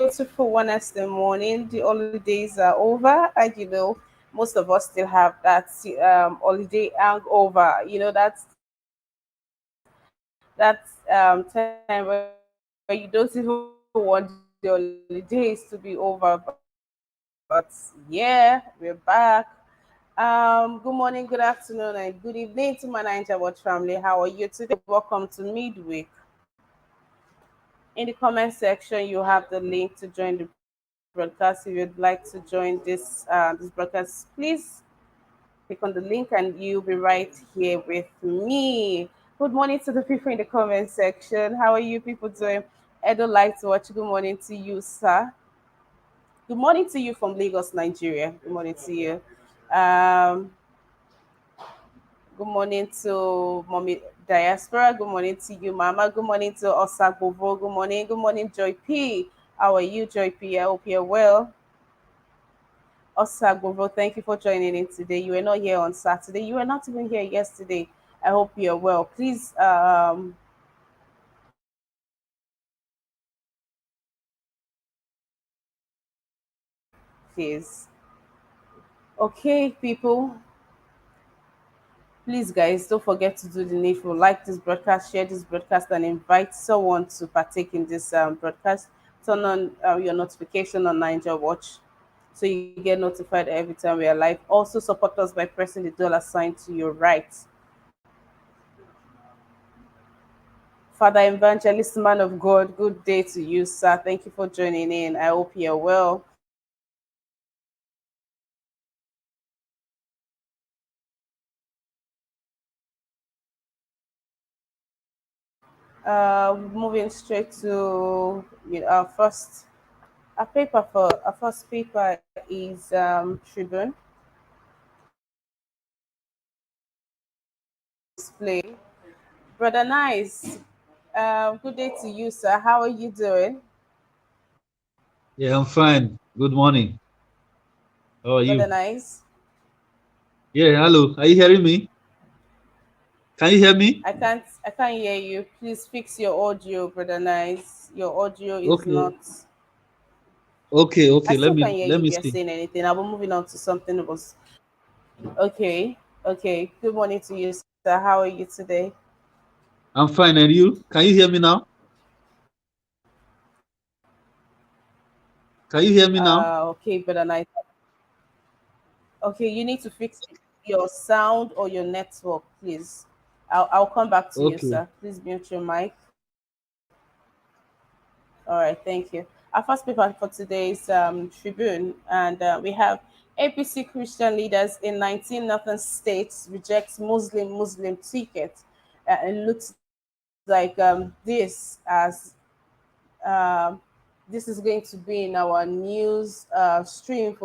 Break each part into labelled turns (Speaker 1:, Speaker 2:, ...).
Speaker 1: beautiful Wednesday morning. The holidays are over, and most of us still have that holiday hangover. Time where you don't even want the holidays to be over. But yeah, we're back. Good morning, good afternoon, and good evening to my Niger Watch family. How are you today? Welcome to Midweek. In the comment section, you have the link to join the broadcast. If you'd like to join this broadcast, please click on the link and you'll be right here with me. Good morning to the people in the comment section. How are you people doing? Edo like to watch. Good morning to you, sir. Good morning to you from Lagos, Nigeria. Good morning to you. Um, Good morning to Mommy Diaspora. Good morning to you, Mama. Good morning to Osagbovo. Good morning. Good morning, Joy P. How are you, Joy P? I hope you're well. Osagbovo, thank you for joining in today. You were not here on Saturday. You were not even here yesterday. I hope you're well. Please, please. Okay, people. Please, guys, don't forget to do the needful. Like this broadcast, share this broadcast, and invite someone to partake in this broadcast. Turn on your notification on Niger Watch so you get notified every time we are live. Also, support us by pressing the dollar sign to your right. Father Evangelist, man of God, good day to you, sir. Thank you for joining in. I hope you're well. Moving straight to our first our first paper is Tribune display. Brother Nice, good day to you, sir. How are you doing?
Speaker 2: Yeah, I'm fine. Good morning. How are
Speaker 1: Brother
Speaker 2: you?
Speaker 1: Nice,
Speaker 2: Yeah, hello. Are you hearing me? Can you hear me?
Speaker 1: I can't hear you. Please fix your audio, Brother Nice. Your audio is
Speaker 2: Okay.
Speaker 1: not. I
Speaker 2: Okay.
Speaker 1: still
Speaker 2: Let
Speaker 1: can't
Speaker 2: me
Speaker 1: hear you
Speaker 2: let
Speaker 1: if
Speaker 2: me
Speaker 1: you're
Speaker 2: see.
Speaker 1: saying anything. I'll be moving on to something else. Okay, okay. Good morning to you, sir. How are you today?
Speaker 2: I'm fine. And you? Can you hear me now? Can you hear me now?
Speaker 1: Okay, Brother Nice. Okay, you need to fix your sound or your network, please. I'll come back to you,
Speaker 2: Okay.
Speaker 1: sir. Please mute your mic. All right, thank you. Our first paper for today is Tribune, and we have APC Christian leaders in 19 northern states reject Muslim ticket. It looks like um, this is going to be in our news stream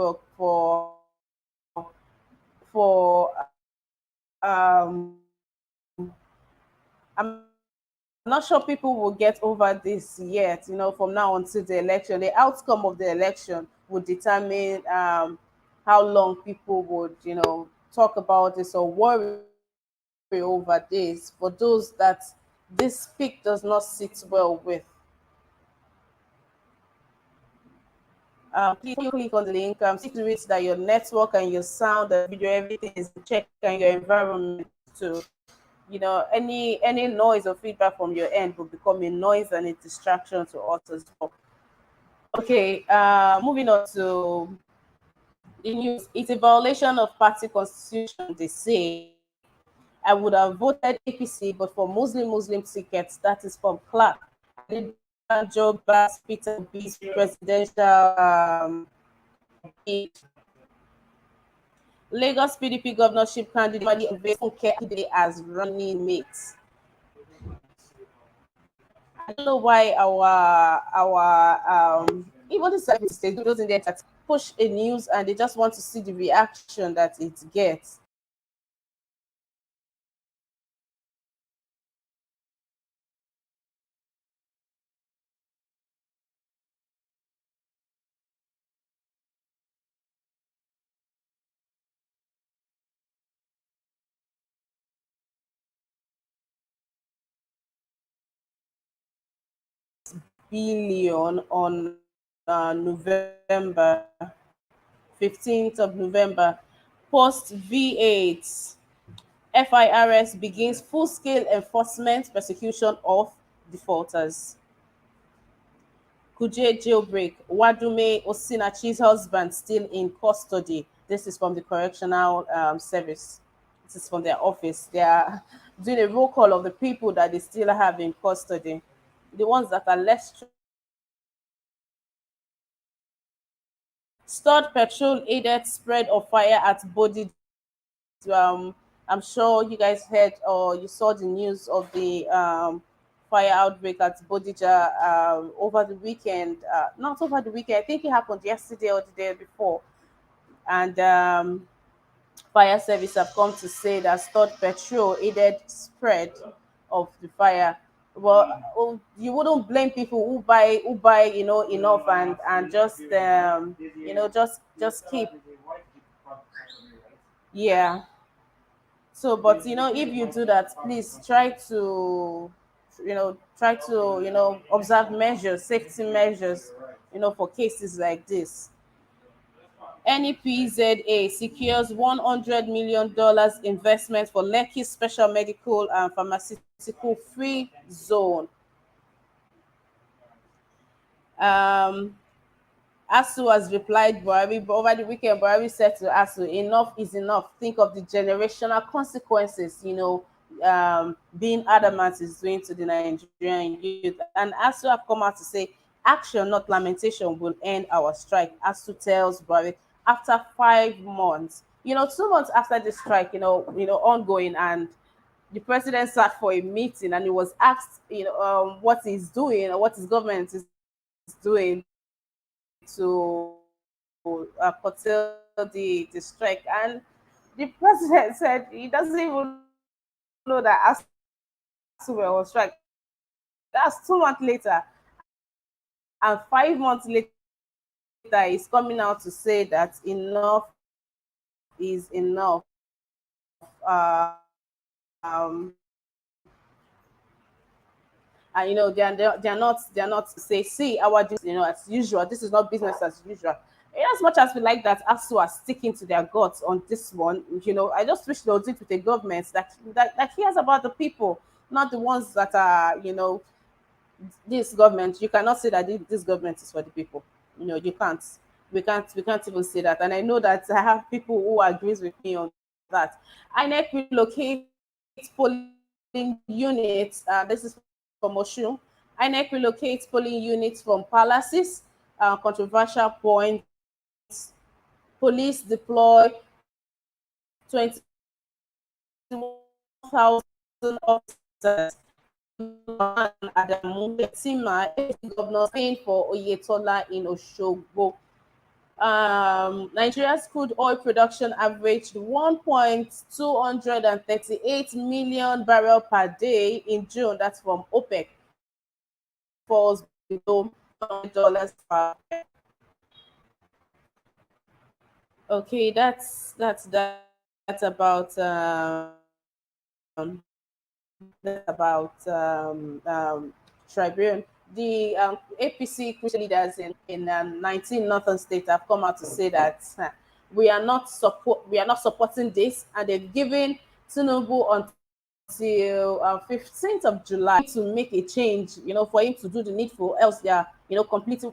Speaker 1: I'm not sure people will get over this yet. From now until the election, the outcome of the election would determine how long people would, talk about this or worry over this. For those that this pick does not sit well with, please click on the link. See to it that your network and your sound and video, everything is in check, and your environment too. Any noise or feedback from your end will become a noise and a distraction to us as well. Okay, moving on to the news. It's a violation of party constitution, they say. I would have voted APC, but for Muslim tickets, that is from Clark. I did Joe Bass, Peter B's presidential bid. Lagos PDP governorship candidate normally unveils Funke as running mate. I don't know why our even the service they do those in the push a news and they just want to see the reaction that it gets. Billion on November, 15th of November. Post V8, FIRS begins full-scale enforcement persecution of defaulters. Kuje jailbreak. Wadume Osinachi's husband still in custody. This is from the correctional service. This is from their office. They are doing a roll call of the people that they still have in custody. The ones that are less stored petrol aided spread of fire at Bodija. I'm sure you guys heard or you saw the news of the fire outbreak at Bodija over the weekend. Not over the weekend. I think it happened yesterday or the day before. And fire service have come to say that stored petrol aided spread of the fire. Well, you wouldn't blame people who buy enough and just just keep. Yeah. So, but if you do that, please try to, observe measures, safety measures, for cases like this. NEPZA secures $100 million investment for Lekki Special Medical and Pharmaceutical Free Zone. Um, ASU has replied Buhari, but over the weekend, Buhari said to ASU, enough is enough. Think of the generational consequences, being adamant is doing to the Nigerian youth. And ASU have come out to say, action, not lamentation, will end our strike. ASU tells Buhari after 5 months, 2 months after the strike, ongoing, and the president sat for a meeting and he was asked, what he's doing or what his government is doing to curtail the strike. And the president said he doesn't even know that ASU were on strike. That's 2 months later. And 5 months later, he's coming out to say that enough is enough. And they're not say, see, our as usual. This is not business as usual. As much as we like that ASU are sticking to their guts on this one, I just wish they would do it with a government that cares about the people, not the ones that are, this government. You cannot say that this government is for the people. You can't. We can't even say that. And I know that I have people who agrees with me on that. INEC relocates polling units. This is from Oshun. INEC relocates polling units from palaces. Controversial points. Police deploy 21,000 officers. Adamu Yetima, APC governor paying for Oyetola in Oshogbo. Nigeria's crude oil production averaged 1.238 million barrel per day in June. That's from OPEC. Falls below $100 per. Okay, that's about Tribune. The APC Christian leaders in 19 northern states have come out to say that we are not supporting this, and they've given Tinubu until 15th of July to make a change, for him to do the needful, else they are,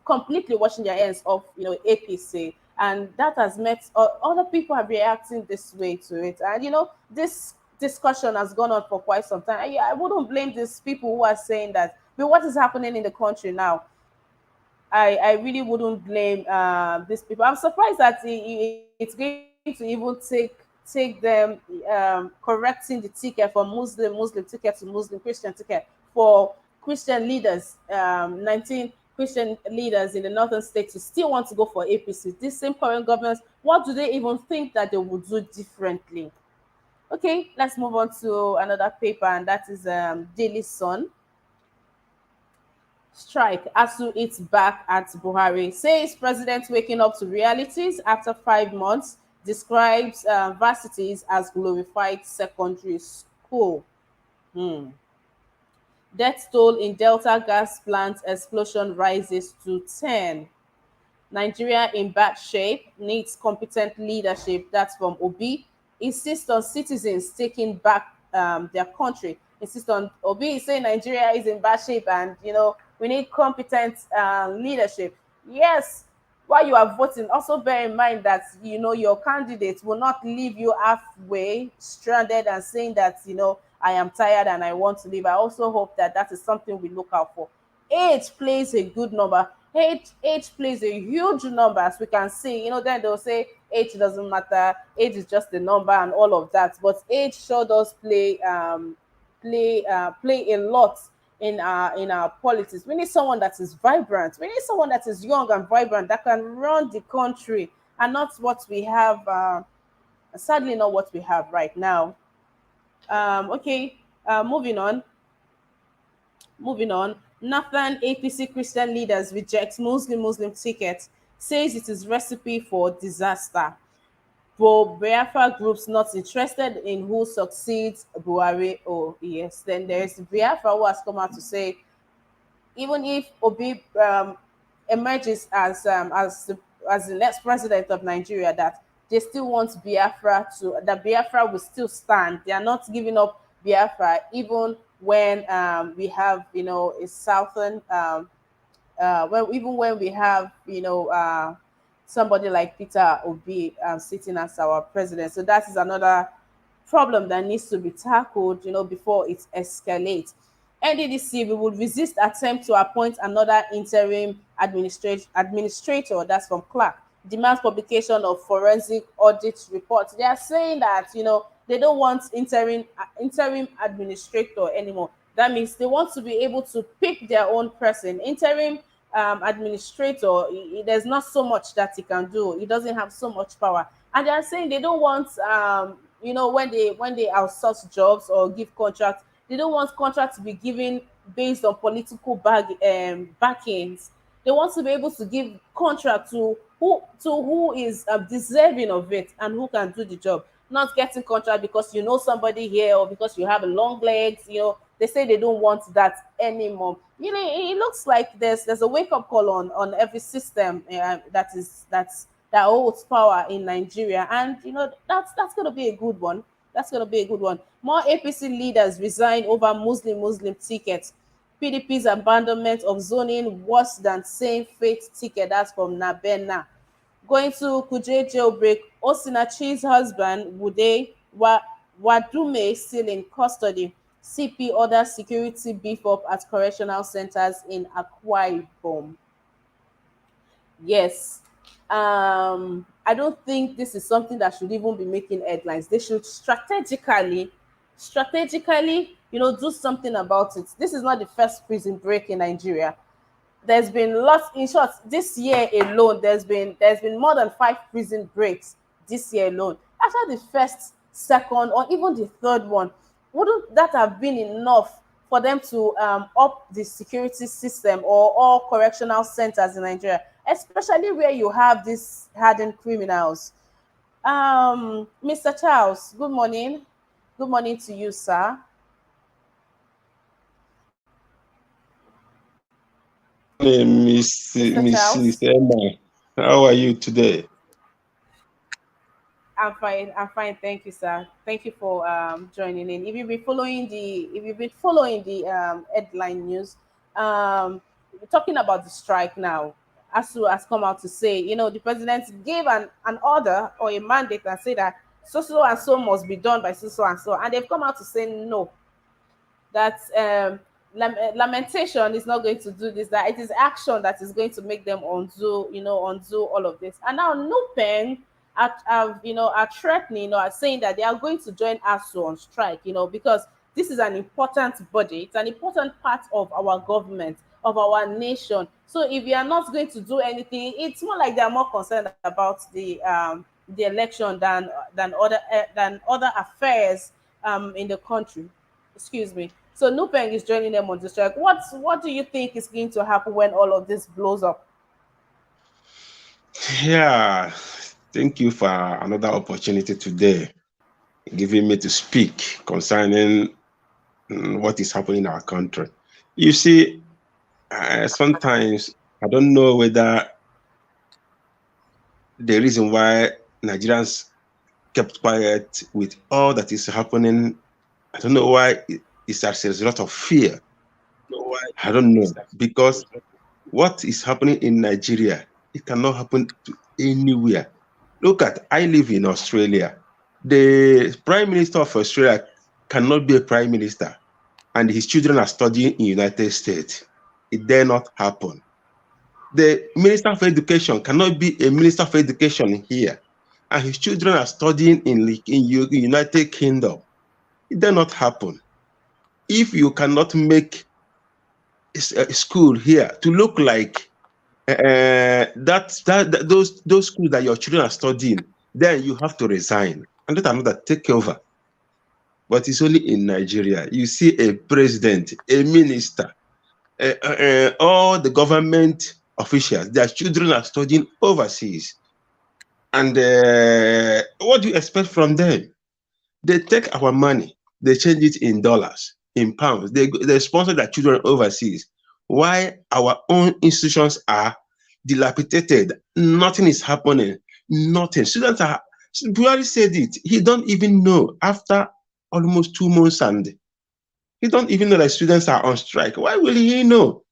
Speaker 1: completely washing their hands off, APC. And that has met other people are reacting this way to it. And this discussion has gone on for quite some time. I wouldn't blame these people who are saying that. But what is happening in the country now? I really wouldn't blame these people. I'm surprised that it's going to even take them correcting the ticket from Muslim ticket to Muslim Christian ticket for Christian leaders, 19 Christian leaders in the northern states to still want to go for APC. This same current government, what do they even think that they would do differently? Okay, let's move on to another paper, and that is Daily Sun. Strike. ASU eats back at Buhari. Says president waking up to realities after 5 months. Describes varsities as glorified secondary school. Hmm. Death toll in Delta gas plant explosion rises to 10. Nigeria in bad shape, needs competent leadership. That's from Obi. Insist on citizens taking back their country. Insist on Obi is saying Nigeria is in bad shape, and we need competent leadership. Yes, while you are voting, also bear in mind that your candidate will not leave you halfway stranded and saying that I am tired and I want to leave. I also hope that that is something we look out for. Age plays a good number. Age plays a huge number, as we can see. Then they'll say age doesn't matter, age is just a number and all of that. But age sure does play a lot in our politics. We need someone that is vibrant. We need someone that is young and vibrant that can run the country, and not what we have. Sadly, not what we have right now. Okay, moving on. Moving on. Nathan APC Christian leaders rejects Muslim ticket, says it is recipe for disaster. Pro Biafra groups not interested in who succeeds Buhari. Oh yes, then there is Biafra who has come out to say even if Obi emerges as the next president of Nigeria, that they still want Biafra to that Biafra will still stand. They are not giving up Biafra even when we have a southern even when we have somebody like Peter Obi sitting as our president. So that is another problem that needs to be tackled, before it escalates. NDDC, we would resist attempt to appoint another interim administrator. That's from Clark. Demands publication of forensic audit reports. They are saying that they don't want interim administrator anymore. That means they want to be able to pick their own person. Interim administrator, there's not so much that he can do. He doesn't have so much power, and they are saying they don't want when they outsource jobs or give contracts, they don't want contracts to be given based on political backings. They want to be able to give contract to who is deserving of it and who can do the job. Not getting contract because you know somebody here or because you have long legs. They say they don't want that anymore. It looks like there's a wake up call on every system that holds power in Nigeria, and that's going to be a good one. That's going to be a good one. More APC leaders resign over Muslim tickets. PDP's abandonment of zoning worse than same faith ticket. That's from Nabena. Going to Kuje jailbreak. Osinachi's husband, Wadume, still in custody. CP orders security beef up at correctional centers in Akwa Ibom. Yes. I don't think this is something that should even be making headlines. They should strategically, do something about it. This is not the first prison break in Nigeria. There's been lots. In short, this year alone, there's been more than 5 prison breaks this year alone. After the first, second, or even the third one, wouldn't that have been enough for them to up the security system or all correctional centers in Nigeria, especially where you have these hardened criminals? Mr. Charles, good morning. Good morning to you, sir.
Speaker 3: Miss
Speaker 1: Mr.
Speaker 3: Mrs.
Speaker 1: Charles.
Speaker 3: Emma, how are you today?
Speaker 1: I'm fine. I'm fine. Thank you, sir. Thank you for joining in. If you've been following the headline news, we're talking about the strike now. ASU has come out to say, the president gave an order or a mandate and say that so and so must be done by so and so, and they've come out to say no, that lamentation is not going to do this, that it is action that is going to make them undo all of this. And now Nupen are threatening, are saying that they are going to join ASU on strike, because this is an important body, it's an important part of our government, of our nation. So if you are not going to do anything, it's more like they are more concerned about the election than other affairs in the country. Excuse me. So Nupeng is joining them on the strike. What do you think is going to happen when all of this blows up?
Speaker 3: Yeah, thank you for another opportunity today, giving me to speak concerning what is happening in our country. You see, sometimes I don't know whether the reason why Nigerians kept quiet with all that is happening. I don't know why it's as a result of fear. I don't know. Because what is happening in Nigeria, it cannot happen to anywhere. Look at, I live in Australia. The Prime Minister of Australia cannot be a Prime Minister, and his children are studying in United States. It dare not happen. The Minister of Education cannot be a Minister of Education here, and his children are studying in United Kingdom. It dare not happen. If you cannot make a school here to look like those schools that your children are studying, then you have to resign and let another take over. But it's only in Nigeria. You see a president, a minister, all the government officials, their children are studying overseas. And what do you expect from them? They take our money, they change it in dollars, in pounds. They sponsor their children overseas. Why our own institutions are dilapidated? Nothing is happening. Nothing. Students are. Buhari said it. He don't even know after almost 2 months, and he don't even know that students are on strike. Why will he know?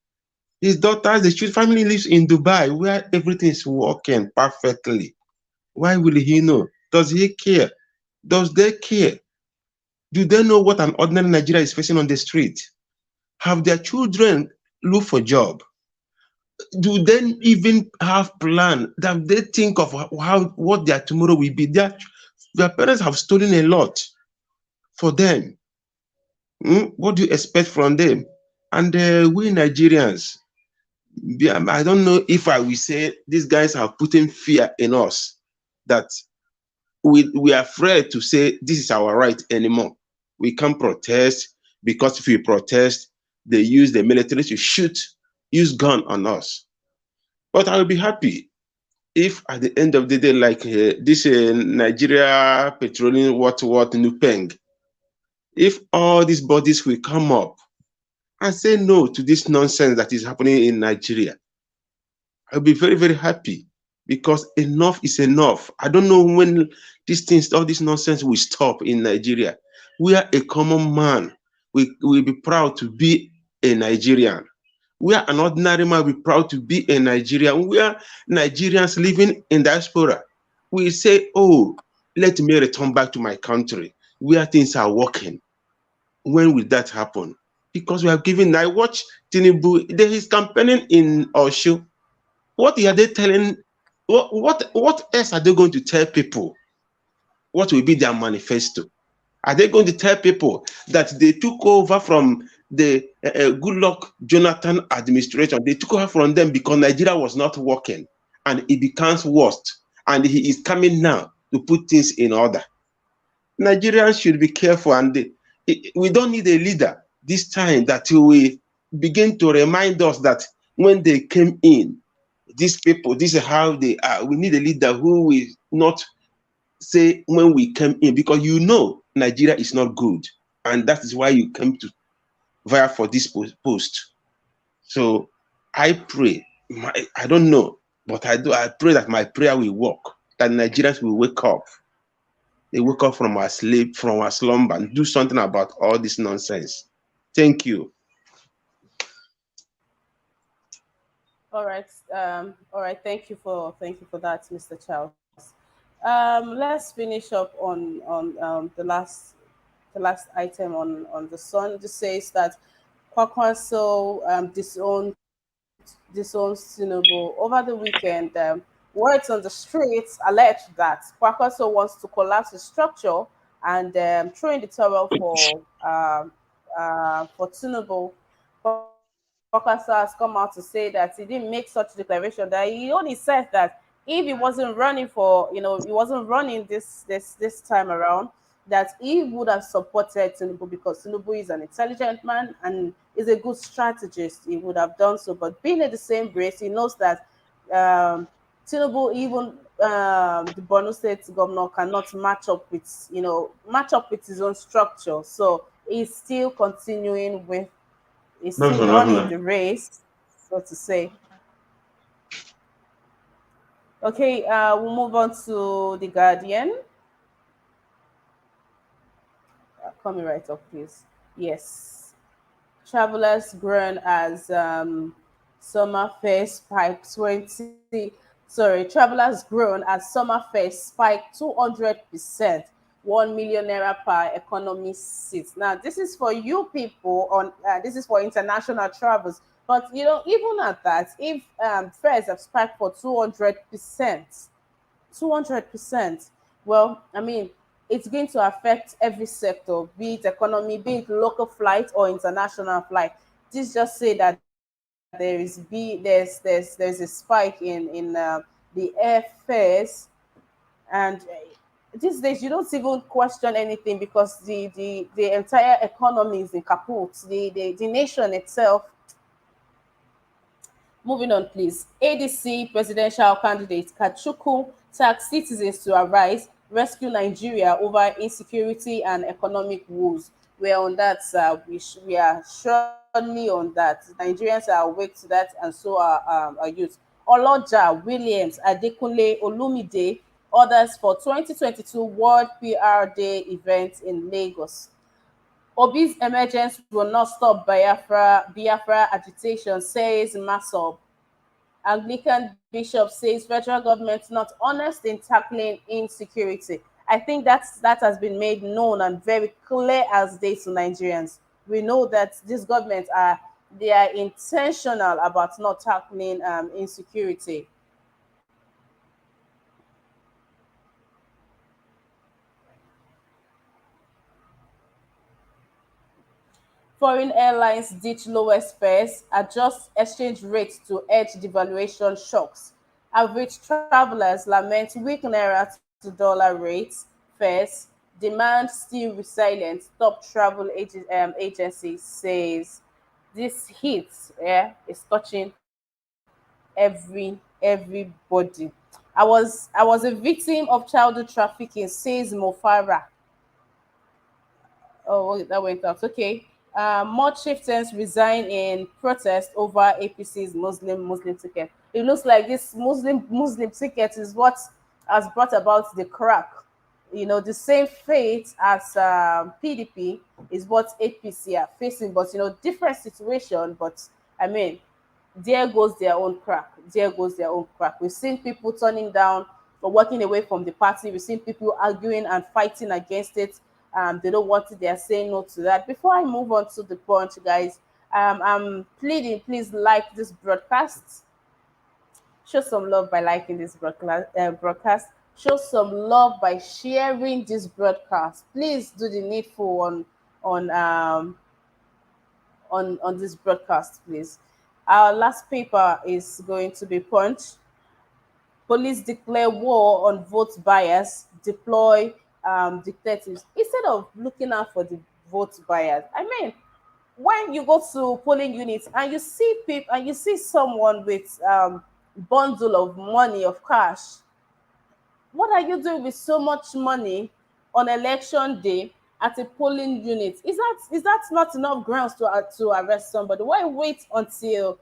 Speaker 3: His daughters, the family lives in Dubai, where everything is working perfectly. Why will he know? Does he care? Does they care? Do they know what an ordinary Nigerian is facing on the street? Have their children look for job? Do they even have plan? That they think of what their tomorrow will be? Their parents have stolen a lot for them. What do you expect from them? And we Nigerians, I don't know if I will say these guys have put in fear in us, that we are afraid to say this is our right anymore. We can't protest, because if we protest, they use the military to use gun on us. But I will be happy if at the end of the day, like this Nigeria Petroleum what Nupeng, if all these bodies will come up and say no to this nonsense that is happening in Nigeria, I'll be very, very happy, because enough is enough. I don't know when these things, all this nonsense will stop in Nigeria. We are a common man. We will be proud to be a Nigerian. We are an ordinary man. We're proud to be a Nigerian. We are Nigerians living in diaspora. We say, oh, let me return back to my country where things are working. When will that happen? Because we have given, I watch Tinubu, there is campaigning in Oshu. What are they telling? What else are they going to tell people? What will be their manifesto? Are they going to tell people that they took over from the Goodluck Jonathan administration? They took over from them because Nigeria was not working, and it becomes worse. And he is coming now to put things in order. Nigerians should be careful, and we don't need a leader this time that will begin to remind us that when they came in, these people, this is how they are. We need a leader who will not say when we came in, because Nigeria is not good, and that is why you came to vie for this post. So I pray, I don't know, but I pray that my prayer will work, that Nigerians will wake up. They wake up from our sleep, from our slumber, and do something about all this nonsense. Thank you.
Speaker 1: All right. Thank you for that, Mr. Charles. Let's finish up on the last item on the sun. It just says that Kwakwanso disowns Tinubu over the weekend. Words on the streets allege that Kwakwanso wants to collapse the structure and throw in the towel for Tinubu. Kwakwanso has come out to say that he didn't make such declaration. That he only said that if he wasn't running he wasn't running this time around, that he would have supported Tinubu because Tinubu is an intelligent man and is a good strategist. He would have done so. But being in the same race, he knows that um, Tinubu, even the Borno State governor, cannot match up with his own structure. So he's still continuing with, he's
Speaker 3: No,
Speaker 1: still
Speaker 3: no, no,
Speaker 1: running
Speaker 3: no.
Speaker 1: the race, so to say. Okay, we'll move on to the Guardian. Coming right up, please. Yes. Travelers groan as summer fare spike 20. Sorry, travelers groan as summer fare spike 200%, 1 million naira per economy seat. Now, this is for you people on. This is for international travels. But even at that, if fares have spiked for 200%, 200%. Well, I mean, it's going to affect every sector, be it economy, be it local flight or international flight. This just say that there's a spike in the airfares, and these days you don't even question anything because the entire economy is in kaput. The nation itself. Moving on, please. ADC presidential candidate Kachuku tasked citizens to arise, rescue Nigeria over insecurity and economic woes. We're on that, sir. We are surely on that. Nigerians are awake to that, and so are our youth. Oloja, Williams, Adekunle, Olumide, others for 2022 World PR Day event in Lagos. Obi's emergence will not stop Biafra agitation, says Masob. Anglican bishop says federal government not honest in tackling insecurity. I think that has been made known and very clear as day to Nigerians. We know that these governments are intentional about not tackling insecurity. Foreign airlines ditch lowest fares, adjust exchange rates to edge devaluation shocks. Average travelers lament weak naira to dollar rates, fares, demand still resilient. Top travel agency says this heat, is touching everybody. I was a victim of childhood trafficking, says Mofara. Oh, well, that went out. Okay. More chieftains resign in protest over APC's Muslim ticket. It looks like this Muslim ticket is what has brought about the crack. The same fate as PDP is what APC are facing, but different situation. But I mean, there goes their own crack. There goes their own crack. We've seen people turning down or walking away from the party. We've seen people arguing and fighting against it. They don't want it. They are saying no to that. Before I move on to the punch, guys, I'm pleading, please like this broadcast. Show some love by liking this broadcast. Show some love by sharing this broadcast. Please do the needful on um, on this broadcast, please. Our last paper is going to be Punch. Police declare war on vote buyers, deploy detectives. Instead of looking out for the vote buyers, I mean, when you go to polling units and you see people and you see someone with bundle of money of cash, what are you doing with so much money on election day at a polling unit? Is that not enough grounds to arrest somebody? Why wait until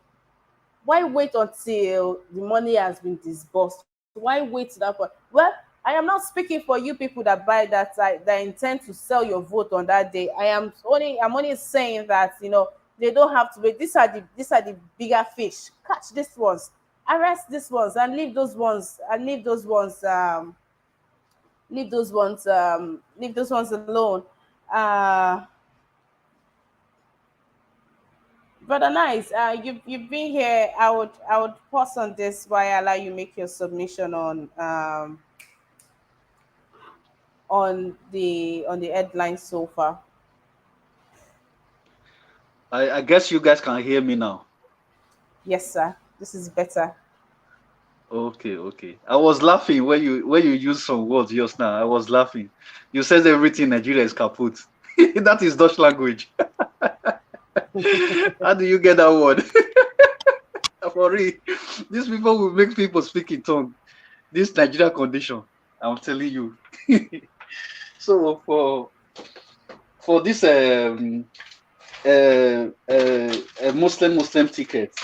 Speaker 1: the money has been disbursed? Why wait to that point? Well, I am not speaking for you people that buy that intend to sell your vote on that day. I'm only saying that they don't have to wait. These are the bigger fish. Catch these ones, arrest these ones, and leave those ones alone. Uh, Brother Nice, you've been here. I would pause on this while I allow you make your submission on the headline so far.
Speaker 2: I guess you guys can hear me now.
Speaker 1: Yes, sir. This is better.
Speaker 2: Okay, okay. I was laughing when you used some words just now. I was laughing. You said everything in Nigeria is kaput. That is Dutch language. How do you get that word? For real. These people will make people speak in tongue. This Nigeria condition, I'm telling you. So for this Muslim ticket,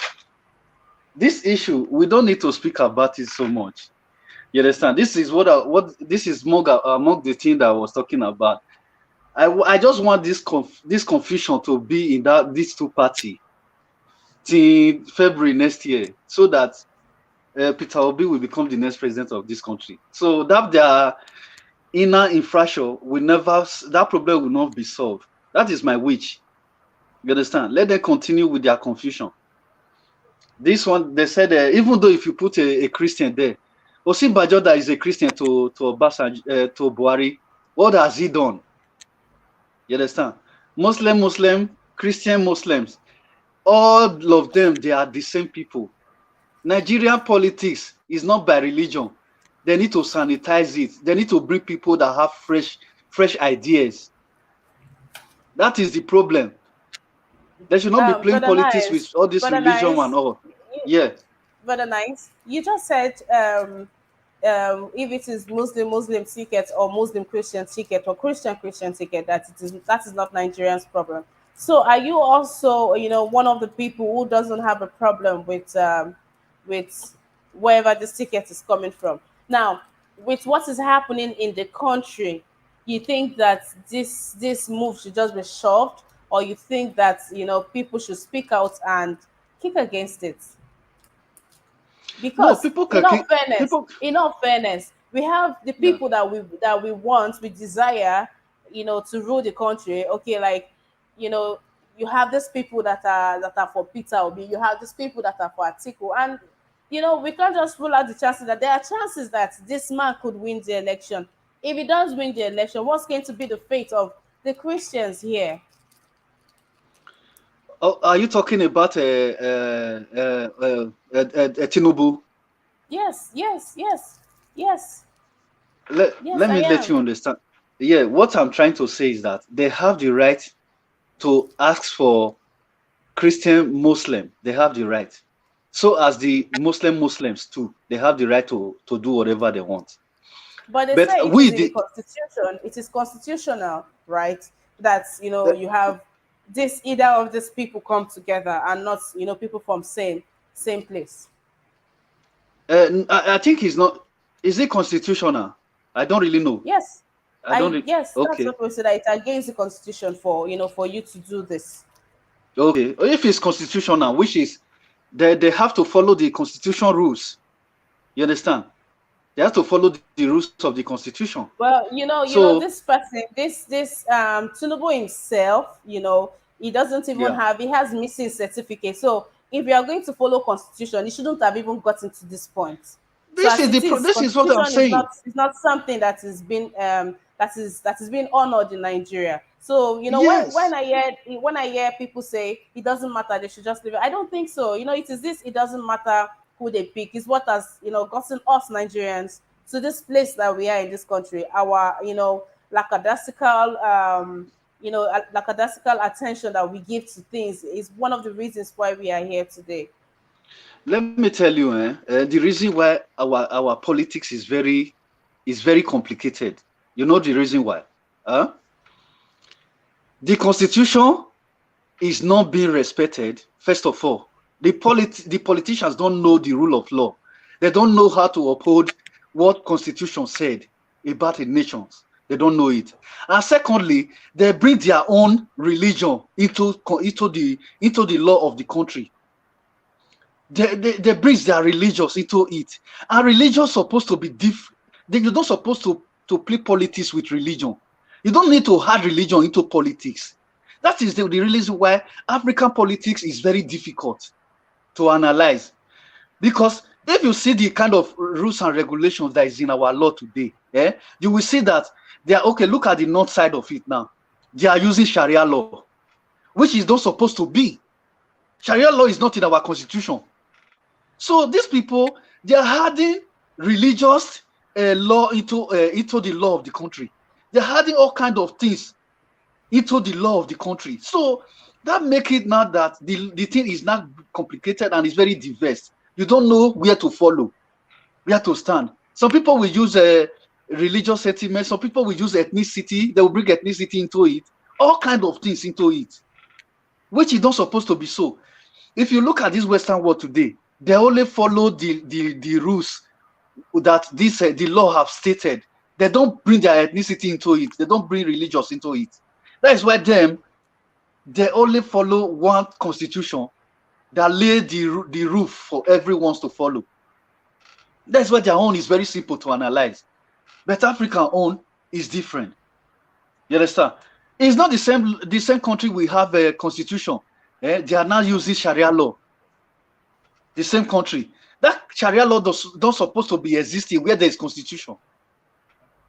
Speaker 2: this issue we don't need to speak about it so much. You understand? This is what this is among the thing that I was talking about. I just want this confusion to be in these two party till February next year, so that Peter Obi will become the next president of this country. So that their inner infrastructure will never, that problem will not be solved. That is my wish. You understand? Let them continue with their confusion. This one, they said, even though if you put a Christian there, Osinbajo that is a Christian to Buhari, what has he done? You understand? Muslim, Christian Muslims, all of them, they are the same people. Nigerian politics is not by religion. They need to sanitize it. They need to bring people that have fresh ideas. That is the problem. They should not be playing
Speaker 1: Brother
Speaker 2: politics with
Speaker 1: Nice,
Speaker 2: all this
Speaker 1: Brother
Speaker 2: religion
Speaker 1: Nice,
Speaker 2: and all.
Speaker 1: you,
Speaker 2: Yeah.
Speaker 1: Brother Nice, you just said if it is Muslim ticket or Muslim Christian ticket or Christian ticket, that is not Nigerians' problem. So are you also, one of the people who doesn't have a problem with wherever this ticket is coming from? Now, with what is happening in the country, you think that this move should just be shoved, or you think that people should speak out and kick against it?
Speaker 2: No,
Speaker 1: Because
Speaker 2: people can keep people.
Speaker 1: in all fairness, we have the
Speaker 2: Yeah.
Speaker 1: people that we want, we desire, to rule the country. Okay, like, you know you have these people that are for Peter Obi, you have these people that are for Atiku, and we can't just rule out the chances that there are chances that this man could win the election. If he does win the election, what's going to be the fate of the Christians here?
Speaker 2: Oh, are you talking about Tinubu?
Speaker 1: Yes, yes, yes, yes, yes,
Speaker 2: Let
Speaker 1: I
Speaker 2: me let
Speaker 1: am.
Speaker 2: you understand. Yeah, what I'm trying to say is that they have the right to ask for Christian Muslim. They have the right. So as the Muslims too, they have the right to do whatever they want.
Speaker 1: But they
Speaker 2: But
Speaker 1: say it
Speaker 2: we
Speaker 1: is in the
Speaker 2: the
Speaker 1: constitution. It is constitutional, right? That
Speaker 2: uh,
Speaker 1: you have this, either of these people come together and not people from same place.
Speaker 2: I think it's not. Is it constitutional? I don't really know.
Speaker 1: Yes,
Speaker 2: I don't.
Speaker 1: yes, that's
Speaker 2: Okay.
Speaker 1: what we say, that it's against the constitution for for you to do this.
Speaker 2: Okay. If it's constitutional, which is they have to follow the constitution rules. You understand? They have to follow the rules of the constitution.
Speaker 1: Well,
Speaker 2: So
Speaker 1: this person, this Tinubu himself, he doesn't even
Speaker 2: yeah,
Speaker 1: have, he has missing certificate. So if you are going to follow constitution, he shouldn't have even gotten to this point. So as it is,
Speaker 2: this is what I'm
Speaker 1: constitution
Speaker 2: saying.
Speaker 1: is not something that is been that is being honored in Nigeria. So
Speaker 2: Yes.
Speaker 1: when I hear people say it doesn't matter, they should just leave it. I don't think so. It is this, it doesn't matter who they pick. It's what has gotten us Nigerians to this place that we are in this country. Our lackadaisical lackadaisical attention that we give to things is one of the reasons why we are here today.
Speaker 2: Let me tell you, the reason why our politics is very complicated. You know the reason why? Huh? The constitution is not being respected. First of all, the politicians don't know the rule of law. They don't know how to uphold what constitution said about the nations. They don't know it. And secondly, they bring their own religion into the law of the country. They bring their religions into it. And religion supposed to be different. You're not supposed to play politics with religion. You don't need to add religion into politics. That is the reason why African politics is very difficult to analyze. Because if you see the kind of rules and regulations that is in our law today, you will see that they are okay. Look at the north side of it now. They are using Sharia law, which is not supposed to be. Sharia law is not in our constitution. So these people, they are adding religious law into the law of the country. They're adding all kinds of things into the law of the country. So that make it now that the thing is not complicated and it's very diverse. You don't know where to follow, where to stand. Some people will use a religious sentiment. Some people will use ethnicity. They will bring ethnicity into it. All kinds of things into it, which is not supposed to be so. If you look at this Western world today, they only follow the rules that this the law have stated. They don't bring their ethnicity into it. They don't bring religious into it. That is why they only follow one constitution that lay the roof for everyone to follow. That's why their own is very simple to analyze. But African own is different. You understand? It's not the same country we have a constitution. They are now using Sharia law. The same country. That Sharia law don't supposed to be existing where there is constitution.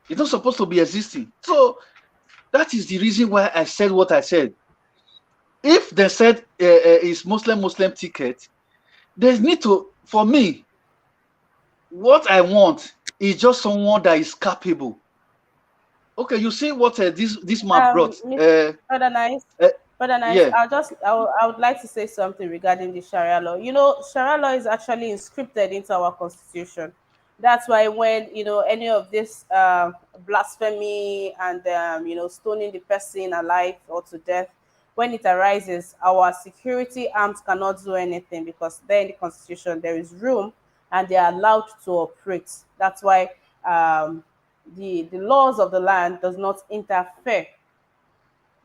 Speaker 2: It's not supposed to be existing. So that is the reason why I said what I said. If they said it's Muslim ticket, there's need to, for me, what I want is just someone that is capable. Okay, you see what this man brought.
Speaker 1: Brother Nice, Brother Nice,
Speaker 2: Yeah.
Speaker 1: I would like to say something regarding the Sharia law. You know, Sharia law is actually inscripted into our constitution. That's why when any of this blasphemy and stoning the person alive or to death, when it arises, our security arms cannot do anything because there in the constitution there is room and they are allowed to operate. That's why the laws of the land does not interfere.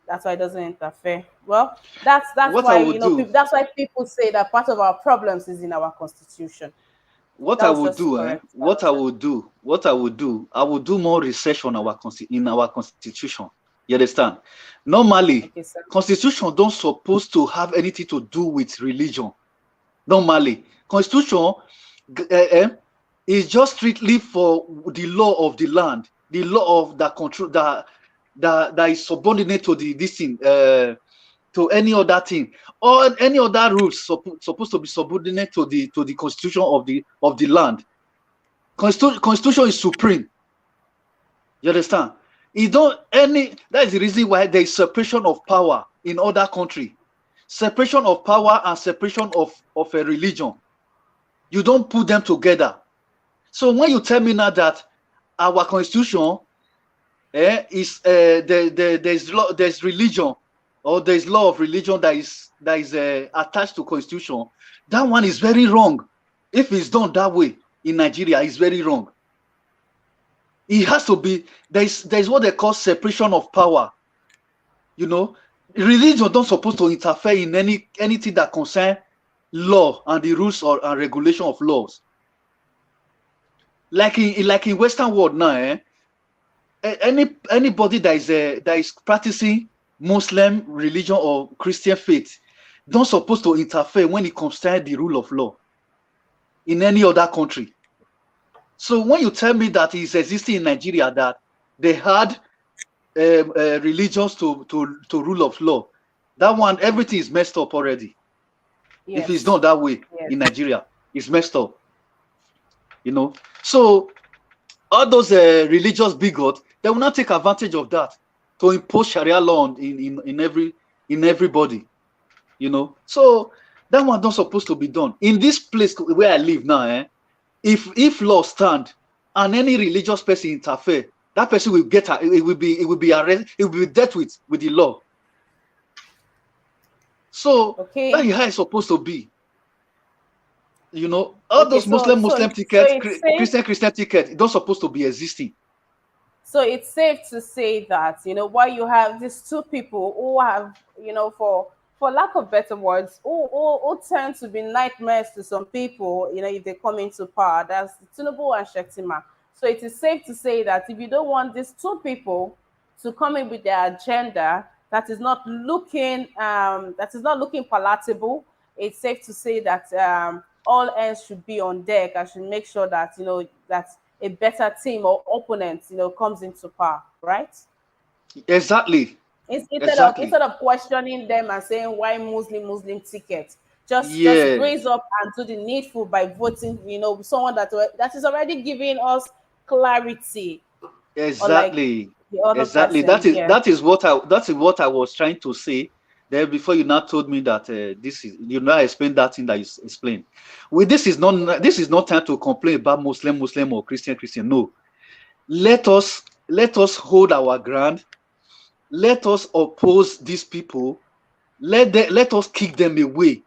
Speaker 1: That's why it doesn't interfere. Well, that's
Speaker 2: What I
Speaker 1: why
Speaker 2: would do,
Speaker 1: that's why people say that part of our problems is in our constitution.
Speaker 2: what
Speaker 1: That
Speaker 2: I
Speaker 1: was
Speaker 2: would
Speaker 1: just to
Speaker 2: do,
Speaker 1: correct that
Speaker 2: what I
Speaker 1: notion.
Speaker 2: would do, I would do more research on in our constitution. You understand? Normally,
Speaker 1: Okay, sir.
Speaker 2: constitution don't supposed to have anything to do with religion. Normally, constitution is just strictly for the law of the land, the law of the control that is subordinate to this thing, to any other thing, or any other rules supposed to be subordinate to the constitution of the land. Constitution is supreme. You understand? That is the reason why there is separation of power in other country. Separation of power and separation of a religion. You don't put them together. So when you tell me now that our constitution is there's religion, or there's law of religion that is attached to constitution, that one is very wrong. If it's done that way in Nigeria, it's very wrong. It has to be, there's what they call separation of power. You know, religion don't supposed to interfere in anything that concern law and the rules and regulation of laws. Like in Western world now, anybody that is practicing Muslim religion or Christian faith don't supposed to interfere when it concerns the rule of law in any other country. So when you tell me that it's existing in Nigeria, that they had religions to rule of law, that one, everything is messed up already. If it's
Speaker 1: Yes.
Speaker 2: not that way
Speaker 1: Yes.
Speaker 2: in Nigeria, it's messed up. You know, so all those religious bigots, they will not take advantage of that to impose Sharia law in everybody. You know, so that one not supposed to be done in this place where I live now. If law stand and any religious person interfere, that person will it will be arrested, it will be dealt with the law. So that
Speaker 1: Okay.
Speaker 2: is how it's supposed to be. You know, all
Speaker 1: Okay.
Speaker 2: those
Speaker 1: So
Speaker 2: Muslim
Speaker 1: so
Speaker 2: tickets,
Speaker 1: it's safe.
Speaker 2: Christian tickets, don't supposed to be existing.
Speaker 1: So it's safe to say that while you have these two people who have for lack of better words, who tend to be nightmares to some people, if they come into power. That's Tinubu and Shektima. So it is safe to say that if you don't want these two people to come in with their agenda that is not looking palatable, it's safe to say that all ends should be on deck and should make sure that that a better team or opponent comes into power, right?
Speaker 2: Exactly. Exactly.
Speaker 1: Instead of questioning them and saying why Muslim ticket, just
Speaker 2: Yeah.
Speaker 1: brace up and do the needful by voting someone that is already giving us clarity, unlike
Speaker 2: Exactly.
Speaker 1: the other
Speaker 2: Exactly.
Speaker 1: person. Yeah.
Speaker 2: That is what I was trying to say there before you now told me that this is you now explain that thing that you explained. Well,
Speaker 1: Okay.
Speaker 2: this is not time to complain about Muslim or Christian. No. Let us hold our ground. Let us oppose these people. Let us kick them away.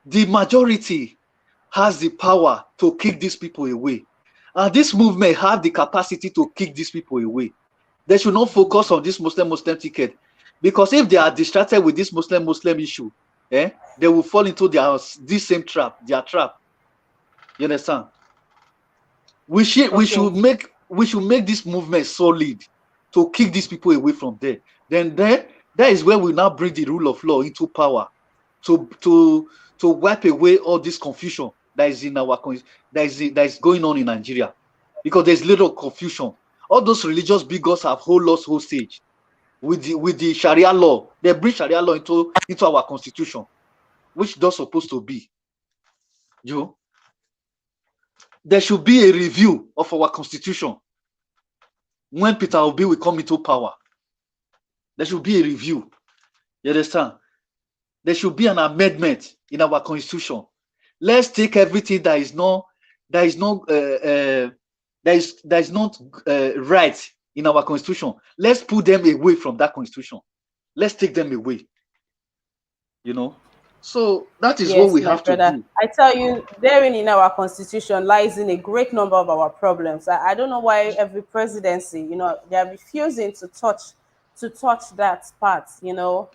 Speaker 2: The majority has the power to kick these people away. And this movement have the capacity to kick these people away. They should not focus on this Muslim ticket, because if they are distracted with this Muslim issue, they will fall into this same trap, their trap. You understand? We should make this movement solid to kick these people away from there. Then that is where we now bring the rule of law into power to wipe away all this confusion that is in that is going on in Nigeria, because there's little confusion. All those religious bigots have hold us hostage with the Sharia law. They bring Sharia law into our constitution, which they're supposed to be. You know? There should be a review of our constitution when Peter Obi will come into power. There should be a review. You understand? There should be an amendment in our constitution. Let's take everything that is not right in our constitution. Let's put them away from that constitution. Let's take them away. You know? So that is what we have to do.
Speaker 1: I tell you, therein in our constitution lies in a great number of our problems. I don't know why every presidency, they are refusing to touch that part. I hope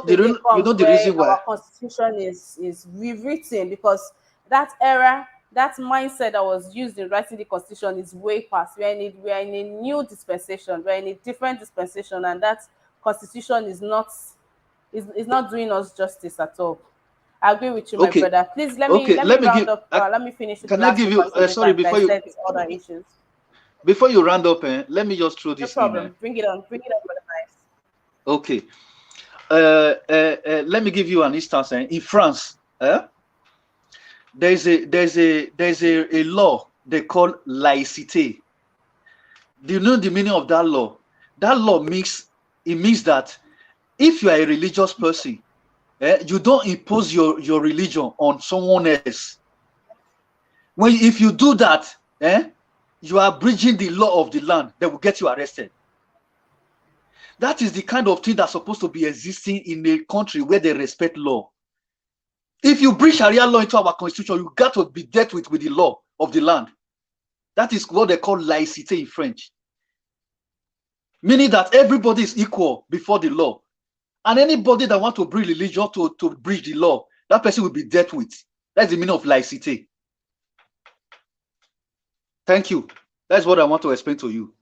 Speaker 1: the day comes where our constitution is rewritten, because that era, that mindset that was used in writing the constitution is way past. We are in a new dispensation. We are in a different dispensation, and that constitution is not doing us justice at all. I agree with you, my brother. Please let me round up. Let me finish.
Speaker 2: Can I give you? Sorry, before you
Speaker 1: other issues.
Speaker 2: Before you round up, let me just throw this.
Speaker 1: No problem. In. Bring it on, brother. Nice.
Speaker 2: Okay. Let me give you an instance. In France, there's a law they call laïcité. Do you know the meaning of that law? That law means that if you are a religious person, you don't impose your religion on someone else. If you do that, you are breaching the law of the land that will get you arrested. That is the kind of thing that's supposed to be existing in a country where they respect law. If you bring Sharia law into our constitution, you got to be dealt with the law of the land. That is what they call laïcité in French. Meaning that everybody is equal before the law. And anybody that wants to bring religion to breach the law, that person will be dealt with. That's the meaning of laïcité. Thank you. That's what I want to explain to you.